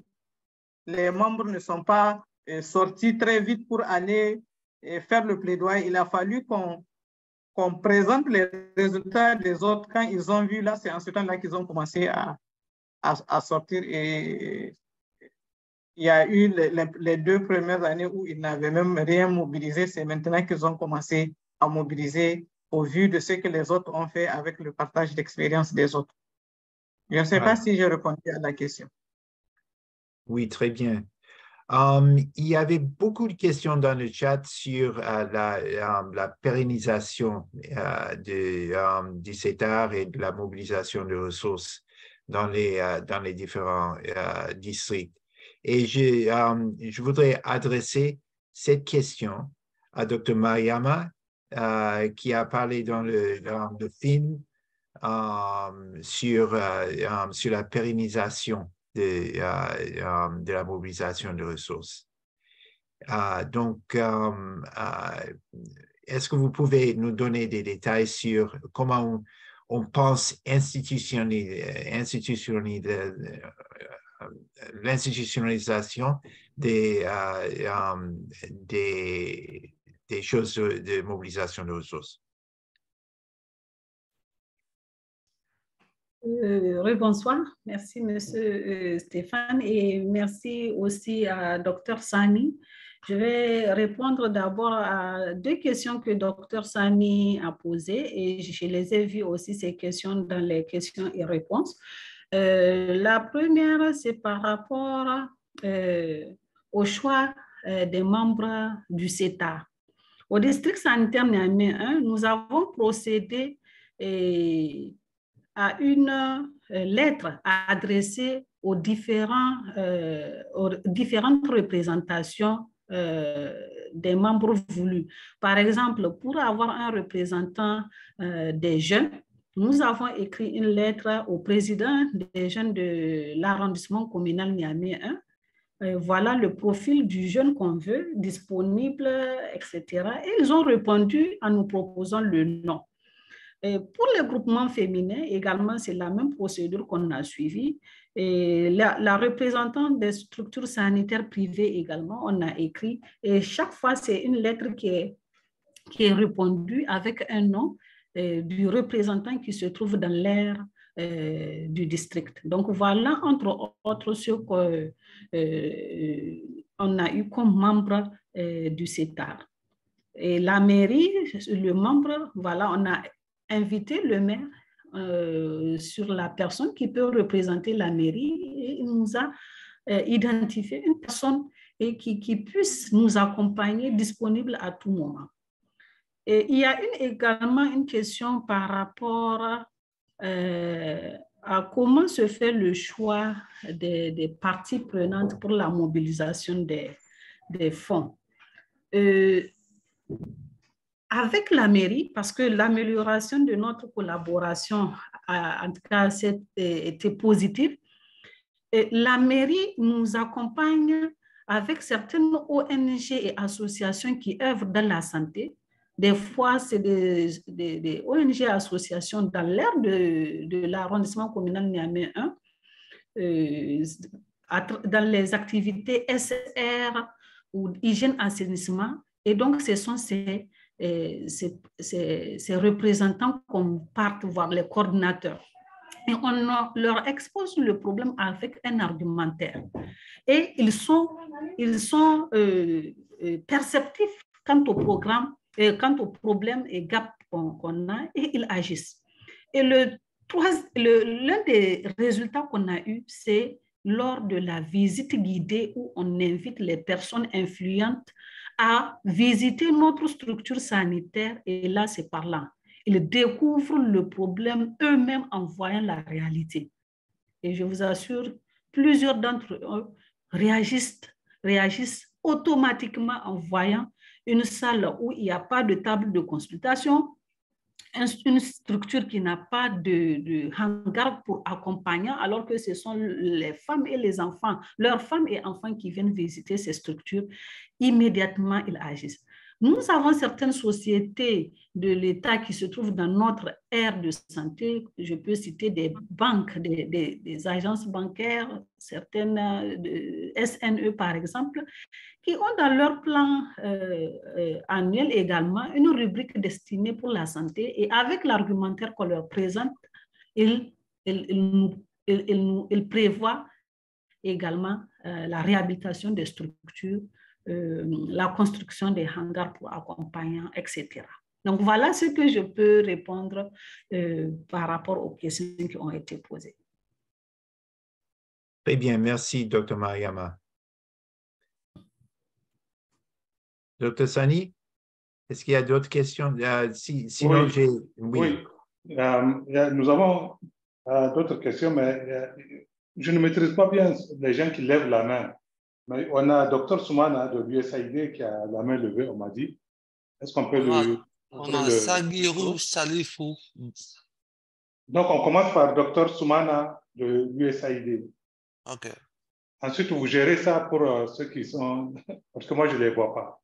Les membres ne sont pas sortis très vite pour aller faire le plaidoyer. Il a fallu qu'on présente les résultats des autres. Quand ils ont vu, là, c'est en ce temps-là qu'ils ont commencé à sortir. Et il y a eu les 2 premières années où ils n'avaient même rien mobilisé. C'est maintenant qu'ils ont commencé à mobiliser au vu de ce que les autres ont fait avec le partage d'expérience des autres. Je ne sais pas si j'ai répondu à la question. Oui, très bien. Il y avait beaucoup de questions dans le chat sur la pérennisation du CETAR et de la mobilisation de ressources dans les différents districts. Et je voudrais adresser cette question à Dr. Mariama, qui a parlé dans le film sur la pérennisation de la mobilisation de ressources. Donc, est-ce que vous pouvez nous donner des détails sur comment on pense institutionnaliser l'institutionnalisation des choses de mobilisation de ressources. Bonsoir, merci Monsieur Stéphane et merci aussi à Dr Sani. Je vais répondre d'abord à deux questions que Dr Sani a posées et je les ai vues aussi ces questions dans les questions et réponses. La première, c'est par rapport au choix des membres du CETA. Au district sanitaire Niamey 1, nous avons procédé à une lettre adressée aux différentes représentations des membres voulus. Par exemple, pour avoir un représentant des jeunes, nous avons écrit une lettre au président des jeunes de l'arrondissement communal Niamey 1. Voilà le profil du jeune qu'on veut, disponible, etc. Et ils ont répondu en nous proposant le nom. Et pour les groupements féminins, également, c'est la même procédure qu'on a suivie. Et la représentante des structures sanitaires privées également, on a écrit. Et chaque fois, c'est une lettre qui est répondue avec un nom du représentant qui se trouve dans l'aire du district. Donc, voilà, entre autres, ce qu'on a eu comme membre du CETA. Et la mairie, le membre, voilà, on a invité le maire sur la personne qui peut représenter la mairie et il nous a identifié une personne et qui puisse nous accompagner disponible à tout moment. Et il y a également une question par rapport à comment se fait le choix des parties prenantes pour la mobilisation des fonds. Avec la mairie, parce que l'amélioration de notre collaboration, en tout cas, était positive, et la mairie nous accompagne avec certaines ONG et associations qui œuvrent dans la santé. Des fois, c'est des ONG et associations dans l'aire de l'arrondissement communal Niamey 1, dans les activités SR ou hygiène-assainissement. Et donc, ce sont ces représentants qu'on parte voir, les coordinateurs. Et on leur expose le problème avec un argumentaire. Et ils sont perceptifs quant au programme, quant aux problèmes et gaps qu'on a, et ils agissent. Et l'un des résultats qu'on a eu, c'est lors de la visite guidée où on invite les personnes influentes à visiter notre structure sanitaire, et là, c'est parlant. Ils découvrent le problème eux-mêmes en voyant la réalité. Et je vous assure, plusieurs d'entre eux réagissent automatiquement en voyant une salle où il n'y a pas de table de consultation, une structure qui n'a pas de hangar pour accompagnants, alors que ce sont les femmes et les enfants, leurs femmes et enfants qui viennent visiter ces structures, immédiatement ils agissent. Nous avons certaines sociétés de l'État qui se trouvent dans notre aire de santé. Je peux citer des banques, des agences bancaires, certaines SNE par exemple, qui ont dans leur plan annuel également une rubrique destinée pour la santé. Et avec l'argumentaire qu'on leur présente, ils prévoient également la réhabilitation des structures, la construction des hangars pour accompagnants, etc. Donc, voilà ce que je peux répondre par rapport aux questions qui ont été posées. Très bien, merci, Dr. Mariama. Dr. Sani, est-ce qu'il y a d'autres questions? Sinon, oui. Nous avons d'autres questions, mais je ne maîtrise pas bien les gens qui lèvent la main. Mais on a Dr. Soumana de l'USAID qui a la main levée, on m'a dit. Est-ce qu'on peut On a Sagirou Salifou. Donc, on commence par Dr. Soumana de l'USAID. OK. Ensuite, vous gérez ça pour ceux qui sont... Parce que moi, je ne les vois pas.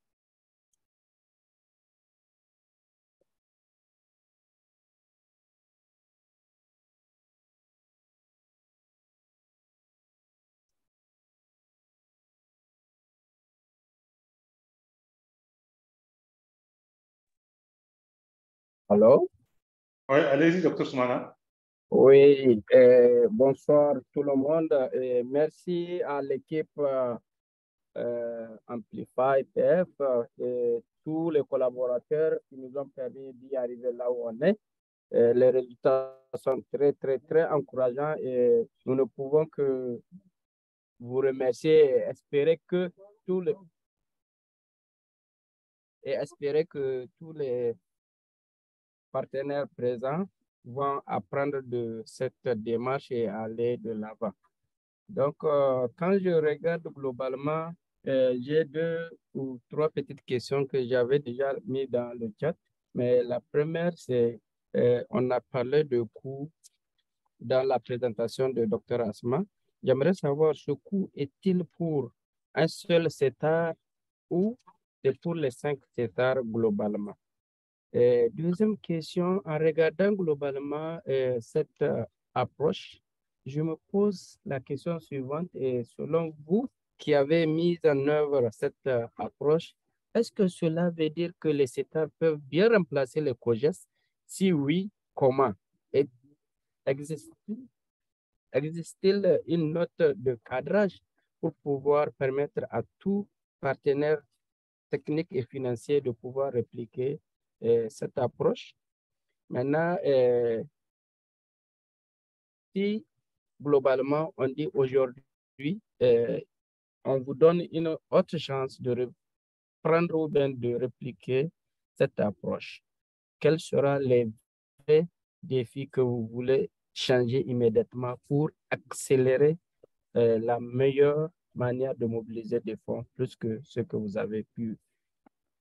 Allô? Oui, allez-y, docteur Soumana. Oui, bonsoir tout le monde. Et merci à l'équipe Amplify PF et tous les collaborateurs qui nous ont permis d'y arriver là où on est. Les résultats sont très, très, très encourageants et nous ne pouvons que vous remercier et espérer que tous les partenaires présents vont apprendre de cette démarche et aller de l'avant. Donc, quand je regarde globalement, j'ai 2 ou 3 petites questions que j'avais déjà mis dans le chat. Mais la première, c'est, on a parlé de coûts dans la présentation de Dr Asma. J'aimerais savoir, ce coût est-il pour un seul CETAR ou c'est pour les 5 CETAR globalement? Deuxième question, en regardant globalement cette approche, je me pose la question suivante et selon vous qui avez mis en œuvre cette approche, est-ce que cela veut dire que les CETAR peuvent bien remplacer les COGES? Si oui, comment? Et existe-t-il une note de cadrage pour pouvoir permettre à tout partenaire technique et financier de pouvoir répliquer cette approche? Maintenant, si globalement on dit aujourd'hui, on vous donne une autre chance de prendre ou bien de répliquer cette approche, quels seront les vrais défis que vous voulez changer immédiatement pour accélérer la meilleure manière de mobiliser des fonds plus que ce que vous avez pu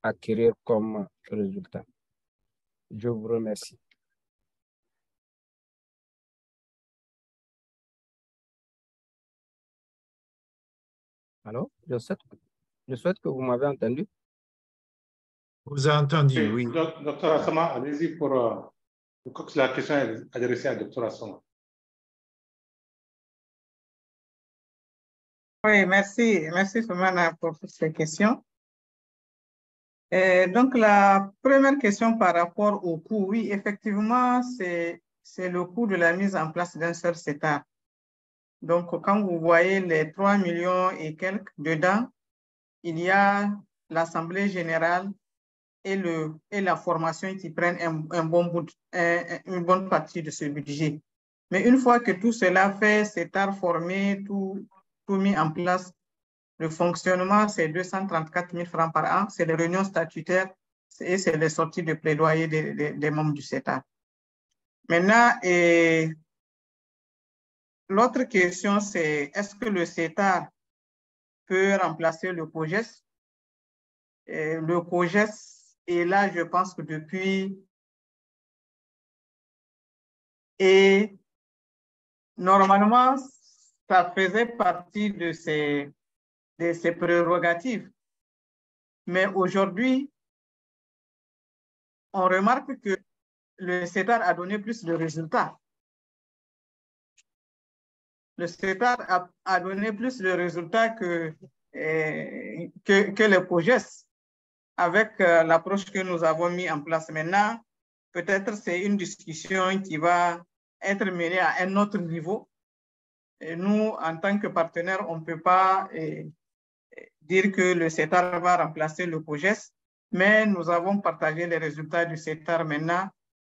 acquérir comme résultat? Je vous remercie. Allô? Je souhaite que vous m'avez entendu. Vous avez entendu, oui. Docteur Assama, allez-y pour... je crois que la question est adressée à Docteur Assama. Oui, merci. Merci, Soumana, pour toutes ces questions. Donc, la première question par rapport au coût, oui, effectivement, c'est le coût de la mise en place d'un seul CETAR. Donc, quand vous voyez les 3 millions et quelques dedans, il y a l'Assemblée générale et la formation qui prennent une bonne partie de ce budget. Mais une fois que tout cela fait, CETAR formé, tout mis en place, le fonctionnement, c'est 234 000 francs par an, c'est les réunions statutaires et c'est les sorties de plaidoyer des membres du CETAR. Maintenant, l'autre question, c'est est-ce que le CETAR peut remplacer le COGES? Le COGES est là, je pense que depuis... Et normalement, ça faisait partie de ses prérogatives. Mais aujourd'hui, on remarque que le CETAR a donné plus de résultats. Le CETAR a donné plus de résultats que les COGES avec l'approche que nous avons mis en place maintenant. Peut-être c'est une discussion qui va être menée à un autre niveau. Et nous, en tant que partenaire, on ne peut pas dire que le CETAR va remplacer le COGES, mais nous avons partagé les résultats du CETAR maintenant.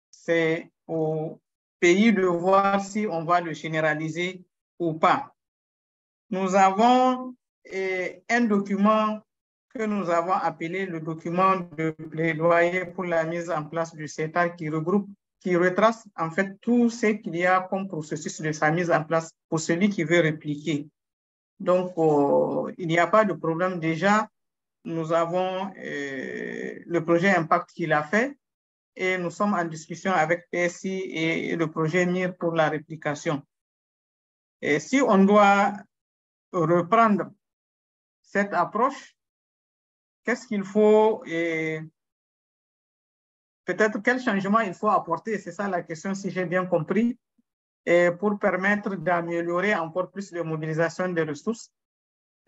C'est au pays de voir si on va le généraliser ou pas. Nous avons un document que nous avons appelé le document de plaidoyer pour la mise en place du CETAR qui retrace en fait tout ce qu'il y a comme processus de sa mise en place pour celui qui veut répliquer. Donc, il n'y a pas de problème. Déjà, nous avons le projet Impact qu'il a fait et nous sommes en discussion avec PSI et le projet MIR pour la réplication. Et si on doit reprendre cette approche, qu'est-ce qu'il faut et peut-être quel changement il faut apporter, c'est ça la question si j'ai bien compris, et pour permettre d'améliorer encore plus la mobilisation des ressources.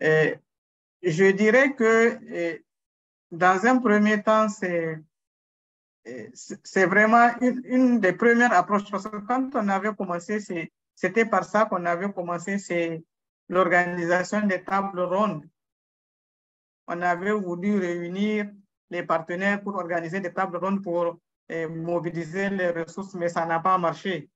Je dirais que dans un premier temps, c'est c'est vraiment une des premières approches, parce que quand on avait commencé, c'était par ça qu'on avait commencé, c'est l'organisation des tables rondes. On avait voulu réunir les partenaires pour organiser des tables rondes pour mobiliser les ressources, mais ça n'a pas marché.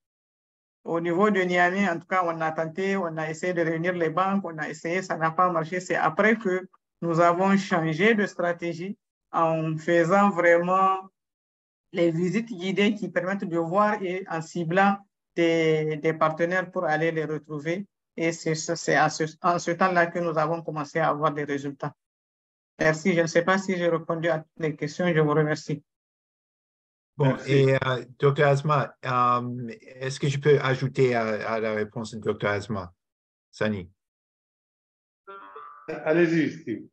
Au niveau de Niamey, en tout cas, on a tenté, on a essayé de réunir les banques, on a essayé, ça n'a pas marché. C'est après que nous avons changé de stratégie en faisant vraiment les visites guidées qui permettent de voir et en ciblant des partenaires pour aller les retrouver. Et c'est en ce temps-là que nous avons commencé à avoir des résultats. Merci. Je ne sais pas si j'ai répondu à toutes les questions. Je vous remercie. Bon, et Dr. Asma, est-ce que je peux ajouter à la réponse de Dr. Asma? Sani. Allez-y, Steve.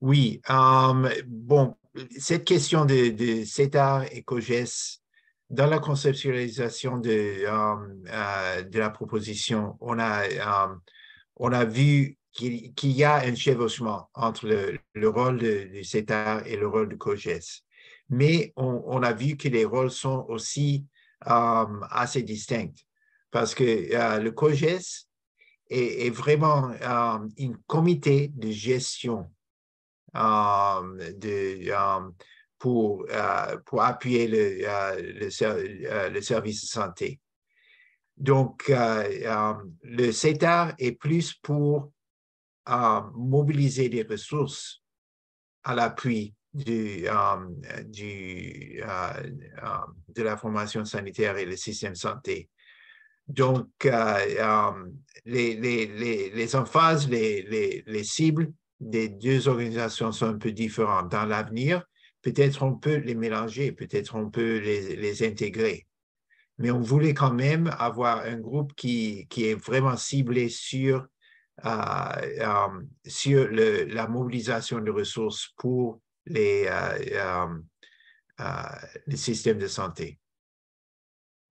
Oui, bon, cette question de CETAR et COGES, dans la conceptualisation de la proposition, on a vu qu'il y a un chevauchement entre le rôle de CETAR et le rôle de COGES. Mais on a vu que les rôles sont aussi assez distincts, parce que le COGES est vraiment un comité de gestion pour appuyer le service de santé. Donc, le CETAR est plus pour mobiliser des ressources à l'appui de la formation sanitaire et le système de santé. Donc, les emphases, les cibles des deux organisations sont un peu différentes. Dans l'avenir, peut-être on peut les mélanger, peut-être on peut les intégrer. Mais on voulait quand même avoir un groupe qui est vraiment ciblé sur la mobilisation de ressources pour les systèmes de santé.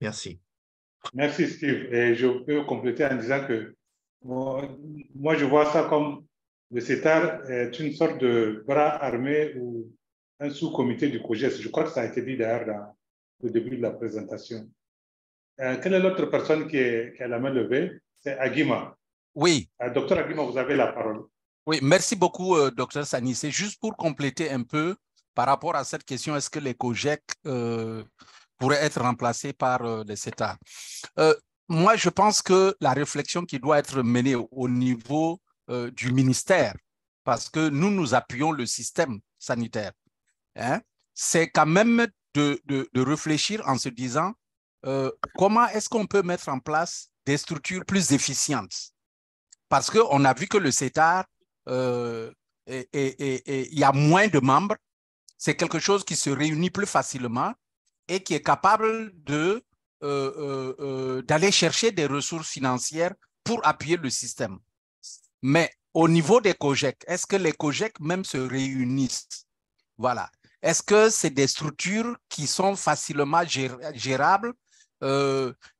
Merci. Merci, Steve. Et je peux compléter en disant que moi, je vois ça comme le CETAR est une sorte de bras armé ou un sous-comité du COGES. Je crois que ça a été dit d'ailleurs dans le début de la présentation. Quelle est l'autre personne qui a la main levée? C'est Aguima. Oui. Docteur Aguima, vous avez la parole. Oui, merci beaucoup, docteur Sani. C'est juste pour compléter un peu par rapport à cette question, est-ce que les COGEC pourraient être remplacés par les CETAR? Moi, je pense que la réflexion qui doit être menée au niveau du ministère, parce que nous appuyons le système sanitaire, hein, c'est quand même de réfléchir en se disant comment est-ce qu'on peut mettre en place des structures plus efficientes? Parce qu'on a vu que le CETAR, il y a moins de membres, c'est quelque chose qui se réunit plus facilement et qui est capable d'aller chercher des ressources financières pour appuyer le système. Mais au niveau des COGEC, est-ce que les COGEC même se réunissent? Voilà. Est-ce que c'est des structures qui sont facilement gérables,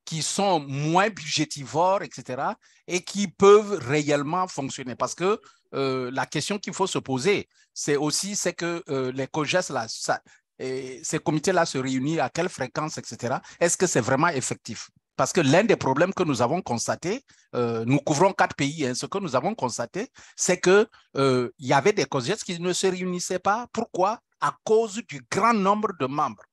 qui sont moins budgétivores, etc., et qui peuvent réellement fonctionner? Parce que la question qu'il faut se poser, c'est aussi que les COGES, là, ces comités-là se réunissent à quelle fréquence, etc. Est-ce que c'est vraiment effectif? Parce que l'un des problèmes que nous avons constaté, nous couvrons 4 pays, hein, ce que nous avons constaté, c'est qu'il y avait des COGES qui ne se réunissaient pas. Pourquoi? À cause du grand nombre de membres.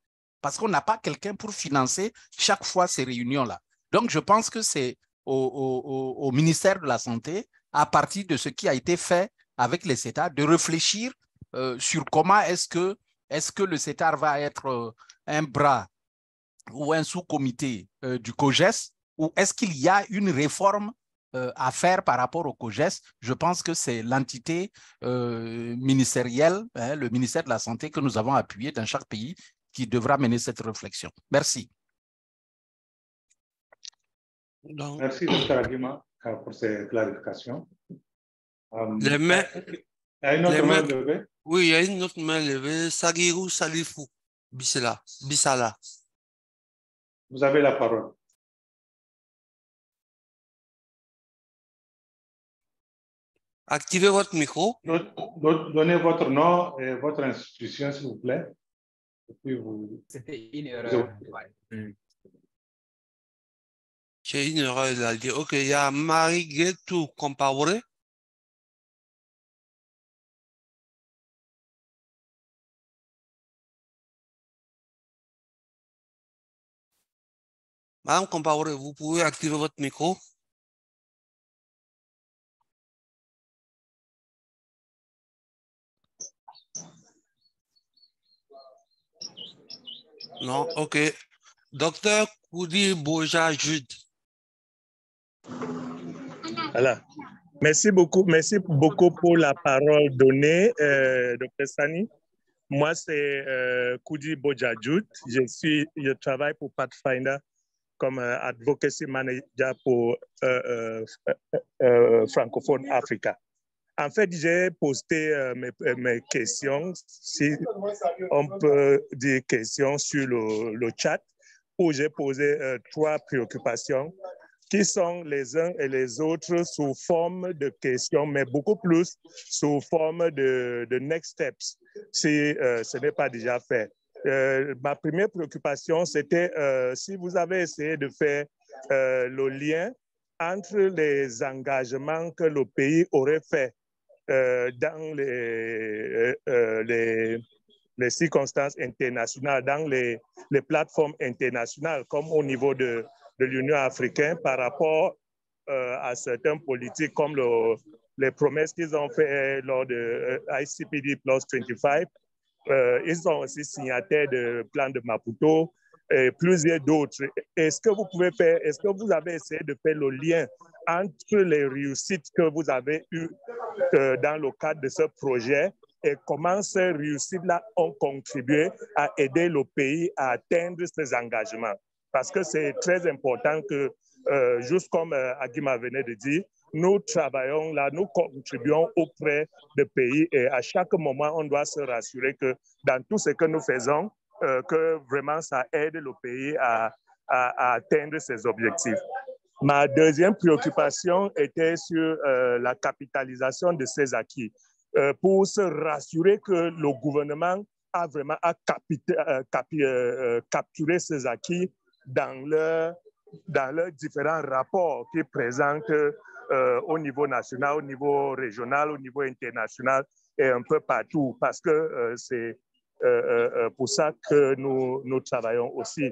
Parce qu'on n'a pas quelqu'un pour financer chaque fois ces réunions-là. Donc, je pense que c'est au ministère de la Santé, à partir de ce qui a été fait avec les CETAR, de réfléchir sur comment est-ce que le CETAR va être un bras ou un sous-comité du COGES, ou est-ce qu'il y a une réforme à faire par rapport au COGES? Je pense que c'est l'entité ministérielle, hein, le ministère de la Santé que nous avons appuyé dans chaque pays qui devra mener cette réflexion. Merci. Merci, Dr. Aguima, pour ces clarifications. Les mains, il y a une autre main levée? Oui, il y a une autre main levée. Sagirou Salifou Bissala. Vous avez la parole. Activez votre micro. Donnez votre nom et votre institution, s'il vous plaît. C'était une erreur. J'ai une erreur, il a dit. OK, il y a Marie-Guetou Compaoré. Madame Compaoré, vous pouvez activer votre micro. Non, OK. Docteur Koudi Boja Jude. Voilà. Merci beaucoup pour la parole donnée, Dr. Sani. Moi, c'est Koudi Boja Jude. Je travaille pour Pathfinder comme advocacy manager pour francophone Africa. En fait, j'ai posté mes questions, si on peut dire questions sur le chat, où j'ai posé 3 préoccupations qui sont les uns et les autres sous forme de questions, mais beaucoup plus sous forme de next steps, si ce n'est pas déjà fait. Ma première préoccupation, c'était si vous avez essayé de faire le lien entre les engagements que le pays aurait fait dans les circonstances internationales, dans les plateformes internationales, comme au niveau de l'Union africaine par rapport à certaines politiques comme les promesses qu'ils ont faites lors de ICPD Plus 25. Ils sont aussi signataires de plan de Maputo et plusieurs d'autres. Est-ce que vous avez essayé de faire le lien entre les réussites que vous avez eues dans le cadre de ce projet et comment ces réussites-là ont contribué à aider le pays à atteindre ses engagements? Parce que c'est très important que, juste comme Agima venait de dire, nous travaillons là, nous contribuons auprès des pays et à chaque moment, on doit se rassurer que dans tout ce que nous faisons, que vraiment ça aide le pays à atteindre ses objectifs. Ma deuxième préoccupation était sur la capitalisation de ces acquis, pour se rassurer que le gouvernement a vraiment capturé ces acquis dans leurs différents rapports qu'ils présentent au niveau national, au niveau régional, au niveau international et un peu partout, parce que c'est pour ça que nous travaillons aussi.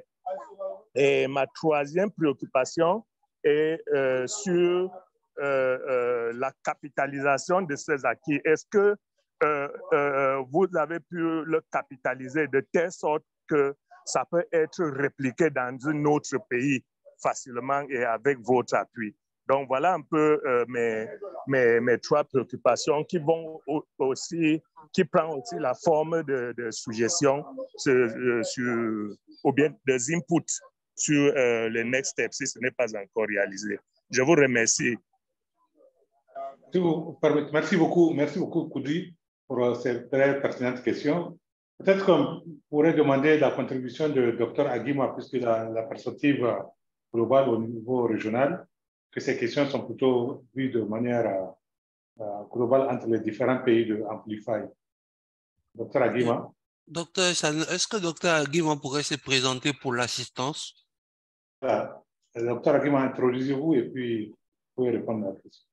Et ma troisième préoccupation est sur la capitalisation de ces acquis. Est-ce que vous avez pu le capitaliser de telle sorte que ça peut être répliqué dans un autre pays facilement et avec votre appui? Donc, voilà un peu mes 3 préoccupations qui prennent aussi la forme de suggestions ou bien des inputs sur les next steps si ce n'est pas encore réalisé. Je vous remercie. Merci beaucoup, Koudi, pour ces très pertinentes questions. Peut-être qu'on pourrait demander la contribution de Dr Agima, puisque la perspective globale au niveau régional, que ces questions sont plutôt vues de manière globale entre les différents pays de Amplify. Dr Agima. Docteur, est-ce que Dr Agima pourrait se présenter pour l'assistance? Voilà. Dr Agima, introduisez-vous et puis vous pouvez répondre à la question.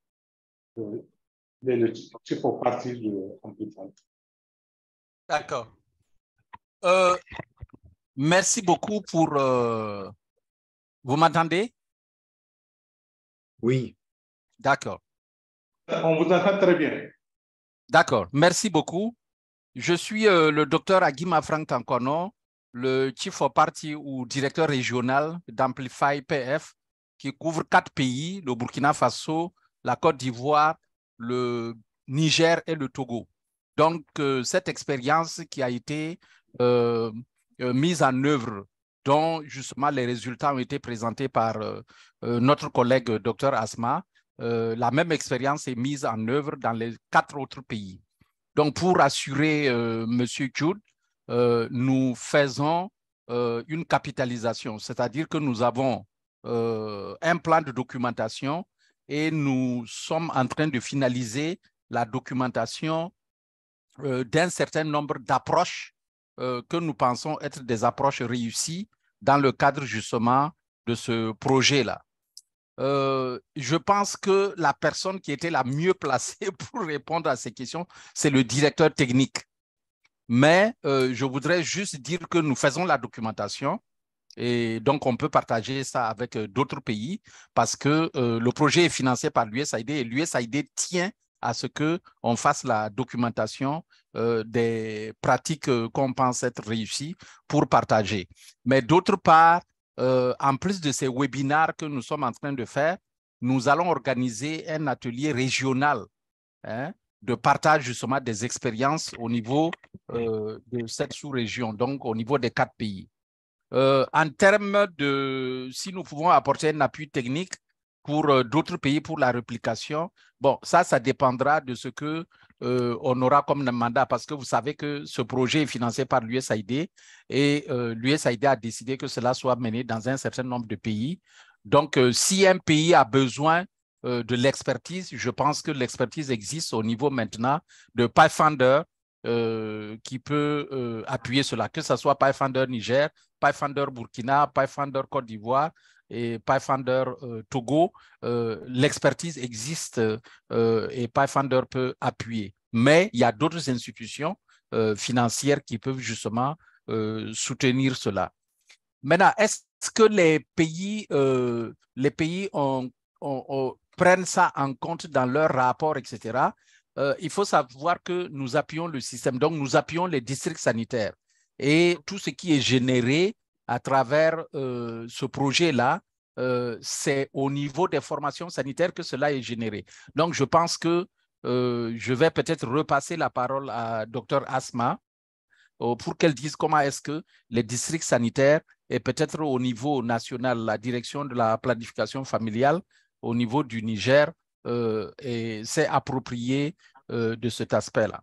Le chief of party de Amplify. D'accord. Merci beaucoup pour... Vous m'entendez? Oui. D'accord. On vous entend très bien. D'accord. Merci beaucoup. Je suis le docteur Agima Frank Tankono, le chief of party ou directeur régional d'Amplify PF, qui couvre 4 pays, le Burkina Faso, la Côte d'Ivoire, le Niger et le Togo. Donc, cette expérience qui a été mise en œuvre, dont justement les résultats ont été présentés par notre collègue Dr Asma, la même expérience est mise en œuvre dans les 4 autres pays. Donc, pour assurer M. Jude, nous faisons une capitalisation, c'est-à-dire que nous avons un plan de documentation et nous sommes en train de finaliser la documentation d'un certain nombre d'approches que nous pensons être des approches réussies dans le cadre justement de ce projet-là. Je pense que la personne qui était la mieux placée pour répondre à ces questions, c'est le directeur technique. Mais je voudrais juste dire que nous faisons la documentation et donc on peut partager ça avec d'autres pays parce que le projet est financé par l'USAID et l'USAID tient à ce qu'on fasse la documentation des pratiques qu'on pense être réussies pour partager. Mais d'autre part, en plus de ces webinaires que nous sommes en train de faire, nous allons organiser un atelier régional de partage justement des expériences au niveau de cette sous-région, donc au niveau des 4 pays. En termes de si nous pouvons apporter un appui technique pour d'autres pays pour la réplication, bon, ça dépendra de ce que on aura comme mandat parce que vous savez que ce projet est financé par l'USAID et l'USAID a décidé que cela soit mené dans un certain nombre de pays. Donc, si un pays a besoin de l'expertise, je pense que l'expertise existe au niveau maintenant de Pathfinder qui peut appuyer cela, que ce soit Pathfinder Niger, Pathfinder Burkina, Pathfinder Côte d'Ivoire et Pathfinder Togo. L'expertise existe et Pathfinder peut appuyer. Mais il y a d'autres institutions financières qui peuvent justement soutenir cela. Maintenant, est-ce que les pays prennent ça en compte dans leur rapport, etc. Il faut savoir que nous appuyons le système, donc nous appuyons les districts sanitaires. Et tout ce qui est généré à travers ce projet-là, c'est au niveau des formations sanitaires que cela est généré. Donc, je pense que je vais peut-être repasser la parole à Dr Asma pour qu'elle dise comment est-ce que les districts sanitaires et peut-être au niveau national, la direction de la planification familiale au niveau du Niger s'est approprié de cet aspect-là.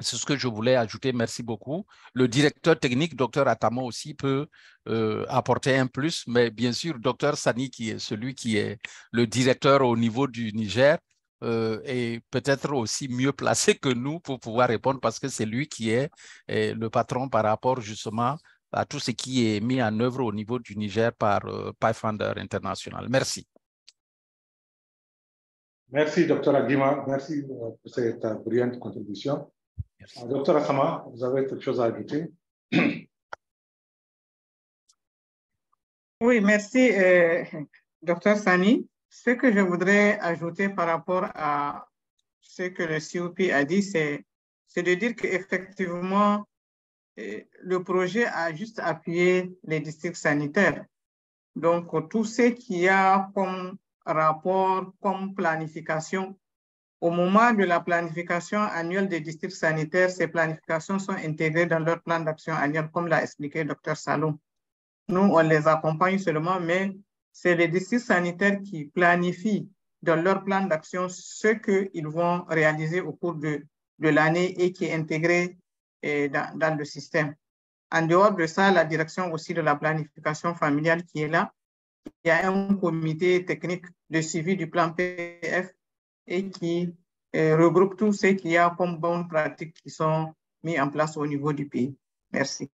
C'est ce que je voulais ajouter. Merci beaucoup. Le directeur technique, Dr Atama, aussi peut apporter un plus, mais bien sûr, Dr Sani, qui est celui qui est le directeur au niveau du Niger, est peut-être aussi mieux placé que nous pour pouvoir répondre parce que c'est lui qui est le patron par rapport justement à tout ce qui est mis en œuvre au niveau du Niger par Pathfinder International. Merci. Merci, Dr Aguima. Merci pour cette brillante contribution. Dr Asama, vous avez quelque chose à ajouter? Oui, merci, Dr Sani. Ce que je voudrais ajouter par rapport à ce que le COP a dit, c'est de dire qu'effectivement, le projet a juste appuyé les districts sanitaires. Donc, tout ce qu'il y a comme rapport, comme planification, au moment de la planification annuelle des districts sanitaires, ces planifications sont intégrées dans leur plan d'action annuel, comme l'a expliqué Dr Salom. Nous, on les accompagne seulement, mais c'est les districts sanitaires qui planifient dans leur plan d'action ce qu'ils vont réaliser au cours de l'année et qui est intégré dans le système. En dehors de ça, la direction aussi de la planification familiale qui est là, il y a un comité technique de suivi du plan PF et qui regroupe tout ce qu'il y a comme bonnes pratiques qui sont mises en place au niveau du pays. Merci.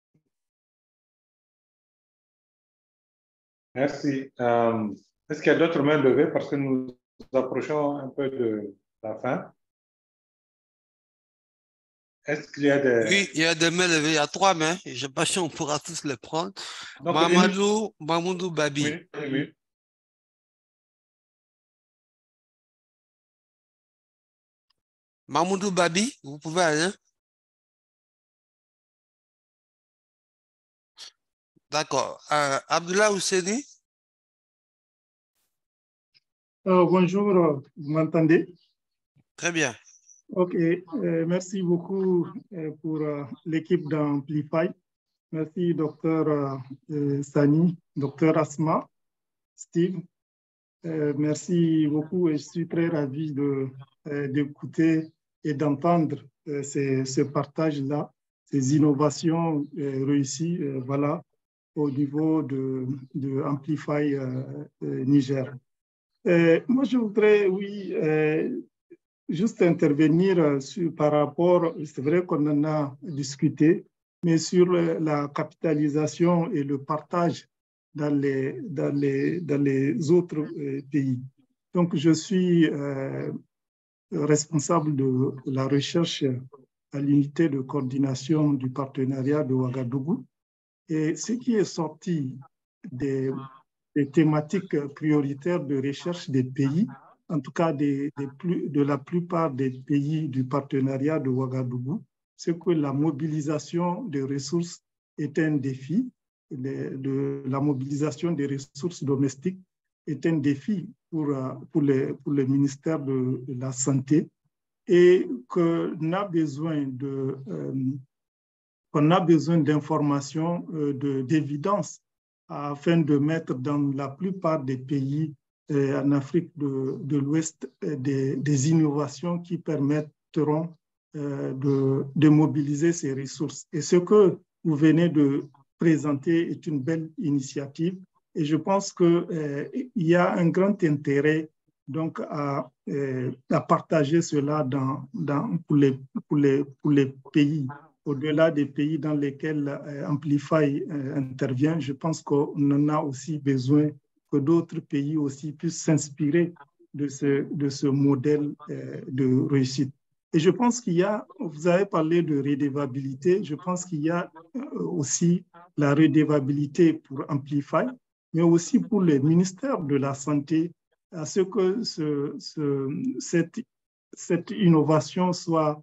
Merci. Est-ce qu'il y a d'autres mains levées parce que nous approchons un peu de la fin? Est-ce qu'il y a des... Oui, il y a des mains levées. Il y a 3 mains. Je ne sais pas si on pourra tous les prendre. Donc, Mamadou Babi. Oui, oui. Mamadou Babi, vous pouvez aller. D'accord. Abdullah Ousseini. Bonjour, vous m'entendez? Très bien. Ok, merci beaucoup pour l'équipe d'Amplify. Merci, Dr Sani, Dr Asma, Steve. Merci beaucoup et je suis très ravi d'écouter et d'entendre ce partage-là, ces innovations réussies voilà, au niveau de Amplify Niger. Moi, je voudrais, oui, juste intervenir par rapport, c'est vrai qu'on en a discuté, mais sur la capitalisation et le partage dans les autres pays. Donc, je suis responsable de la recherche à l'unité de coordination du partenariat de Ouagadougou. Et ce qui est sorti des thématiques prioritaires de recherche des pays, en tout cas de la plupart des pays du partenariat de Ouagadougou, c'est que la mobilisation des ressources est un défi. La mobilisation des ressources domestiques est un défi pour le ministère de la Santé, et qu'on a besoin d'informations, d'évidence, afin de mettre dans la plupart des pays en Afrique de l'Ouest des innovations qui permettront de mobiliser ces ressources. Et ce que vous venez de présenter est une belle initiative, et je pense qu'il y a un grand intérêt donc à partager cela pour les pays, au-delà des pays dans lesquels Amplify intervient. Je pense qu'on en a aussi besoin, que d'autres pays aussi puissent s'inspirer de ce modèle de réussite. Et je pense qu'il y a, vous avez parlé de redevabilité, je pense qu'il y a aussi la redevabilité pour Amplify, mais aussi pour les ministères de la Santé, à ce que cette innovation soit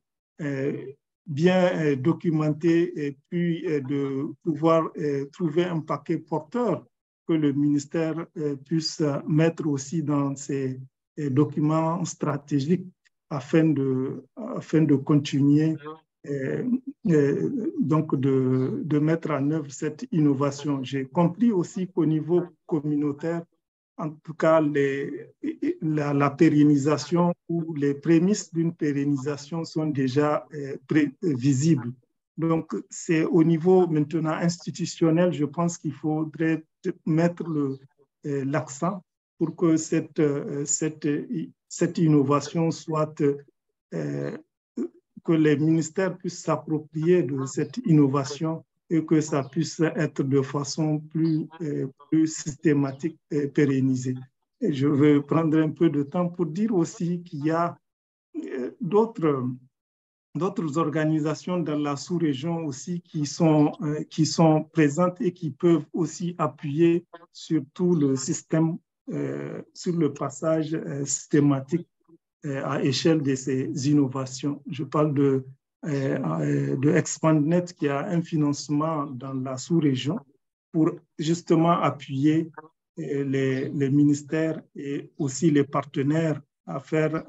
bien documentée, et puis de pouvoir trouver un paquet porteur que le ministère puisse mettre aussi dans ses documents stratégiques afin de continuer donc de mettre en œuvre cette innovation. J'ai compris aussi qu'au niveau communautaire, en tout cas, la pérennisation ou les prémices d'une pérennisation sont déjà visibles. Donc, c'est au niveau maintenant institutionnel, je pense qu'il faudrait mettre l'accent pour que cette innovation soit, que les ministères puissent s'approprier de cette innovation et que ça puisse être de façon plus systématique et pérennisée. Et je veux prendre un peu de temps pour dire aussi qu'il y a d'autres organisations dans la sous-région aussi qui sont présentes et qui peuvent aussi appuyer sur tout le système, sur le passage systématique à échelle de ces innovations. Je parle de ExpandNet qui a un financement dans la sous-région pour justement appuyer les ministères et aussi les partenaires à faire,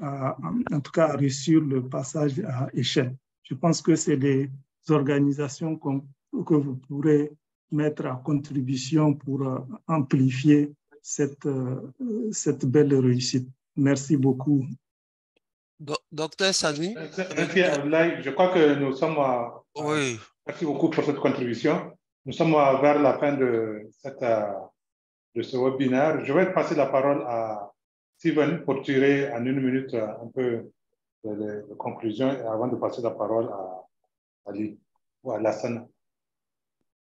en tout cas à réussir le passage à échelle. Je pense que c'est des organisations que vous pourrez mettre à contribution pour amplifier cette belle réussite. Merci beaucoup. Docteur Sani. Merci Abdoulaye. Je crois que nous sommes oui. Merci beaucoup pour cette contribution. Nous sommes vers la fin de ce webinaire. Je vais passer la parole à Steven pour tirer en 1 minute un peu de conclusion avant de passer la parole à Ali ou à Lassana.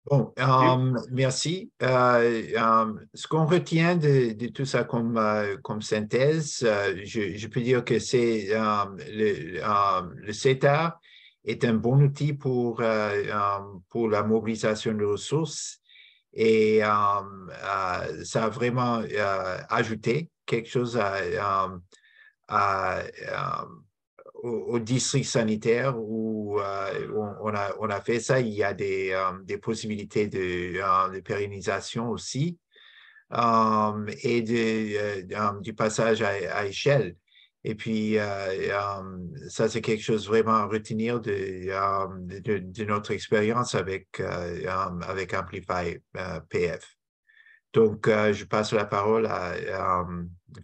Bon, merci. Ce qu'on retient de tout ça comme synthèse, je peux dire que c'est le CETA est un bon outil pour la mobilisation de ressources, et ça a vraiment ajouté quelque chose au district sanitaire où on a fait ça. Il y a des possibilités de pérennisation aussi, et du passage à échelle. Et puis, ça, c'est quelque chose vraiment à retenir de notre expérience avec Amplify PF. Donc, je passe la parole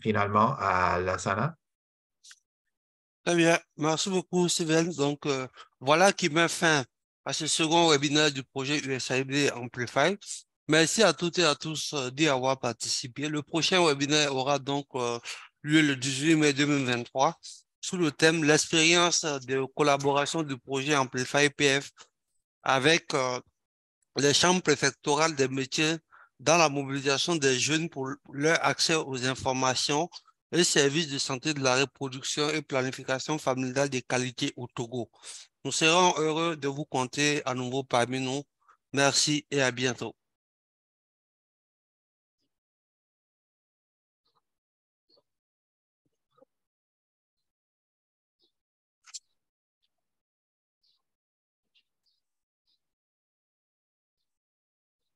finalement à Lassana. Très bien, merci beaucoup Steven. Donc voilà qui met fin à ce second webinaire du projet USAID Amplify. Merci à toutes et à tous d'y avoir participé. Le prochain webinaire aura donc lieu le 18 mai 2023 sous le thème « L'expérience de collaboration du projet Amplify PF avec les chambres préfectorales des métiers dans la mobilisation des jeunes pour leur accès aux informations et services de santé de la reproduction et planification familiale de qualité au Togo. Nous serons heureux de vous compter à nouveau parmi nous. Merci et à bientôt.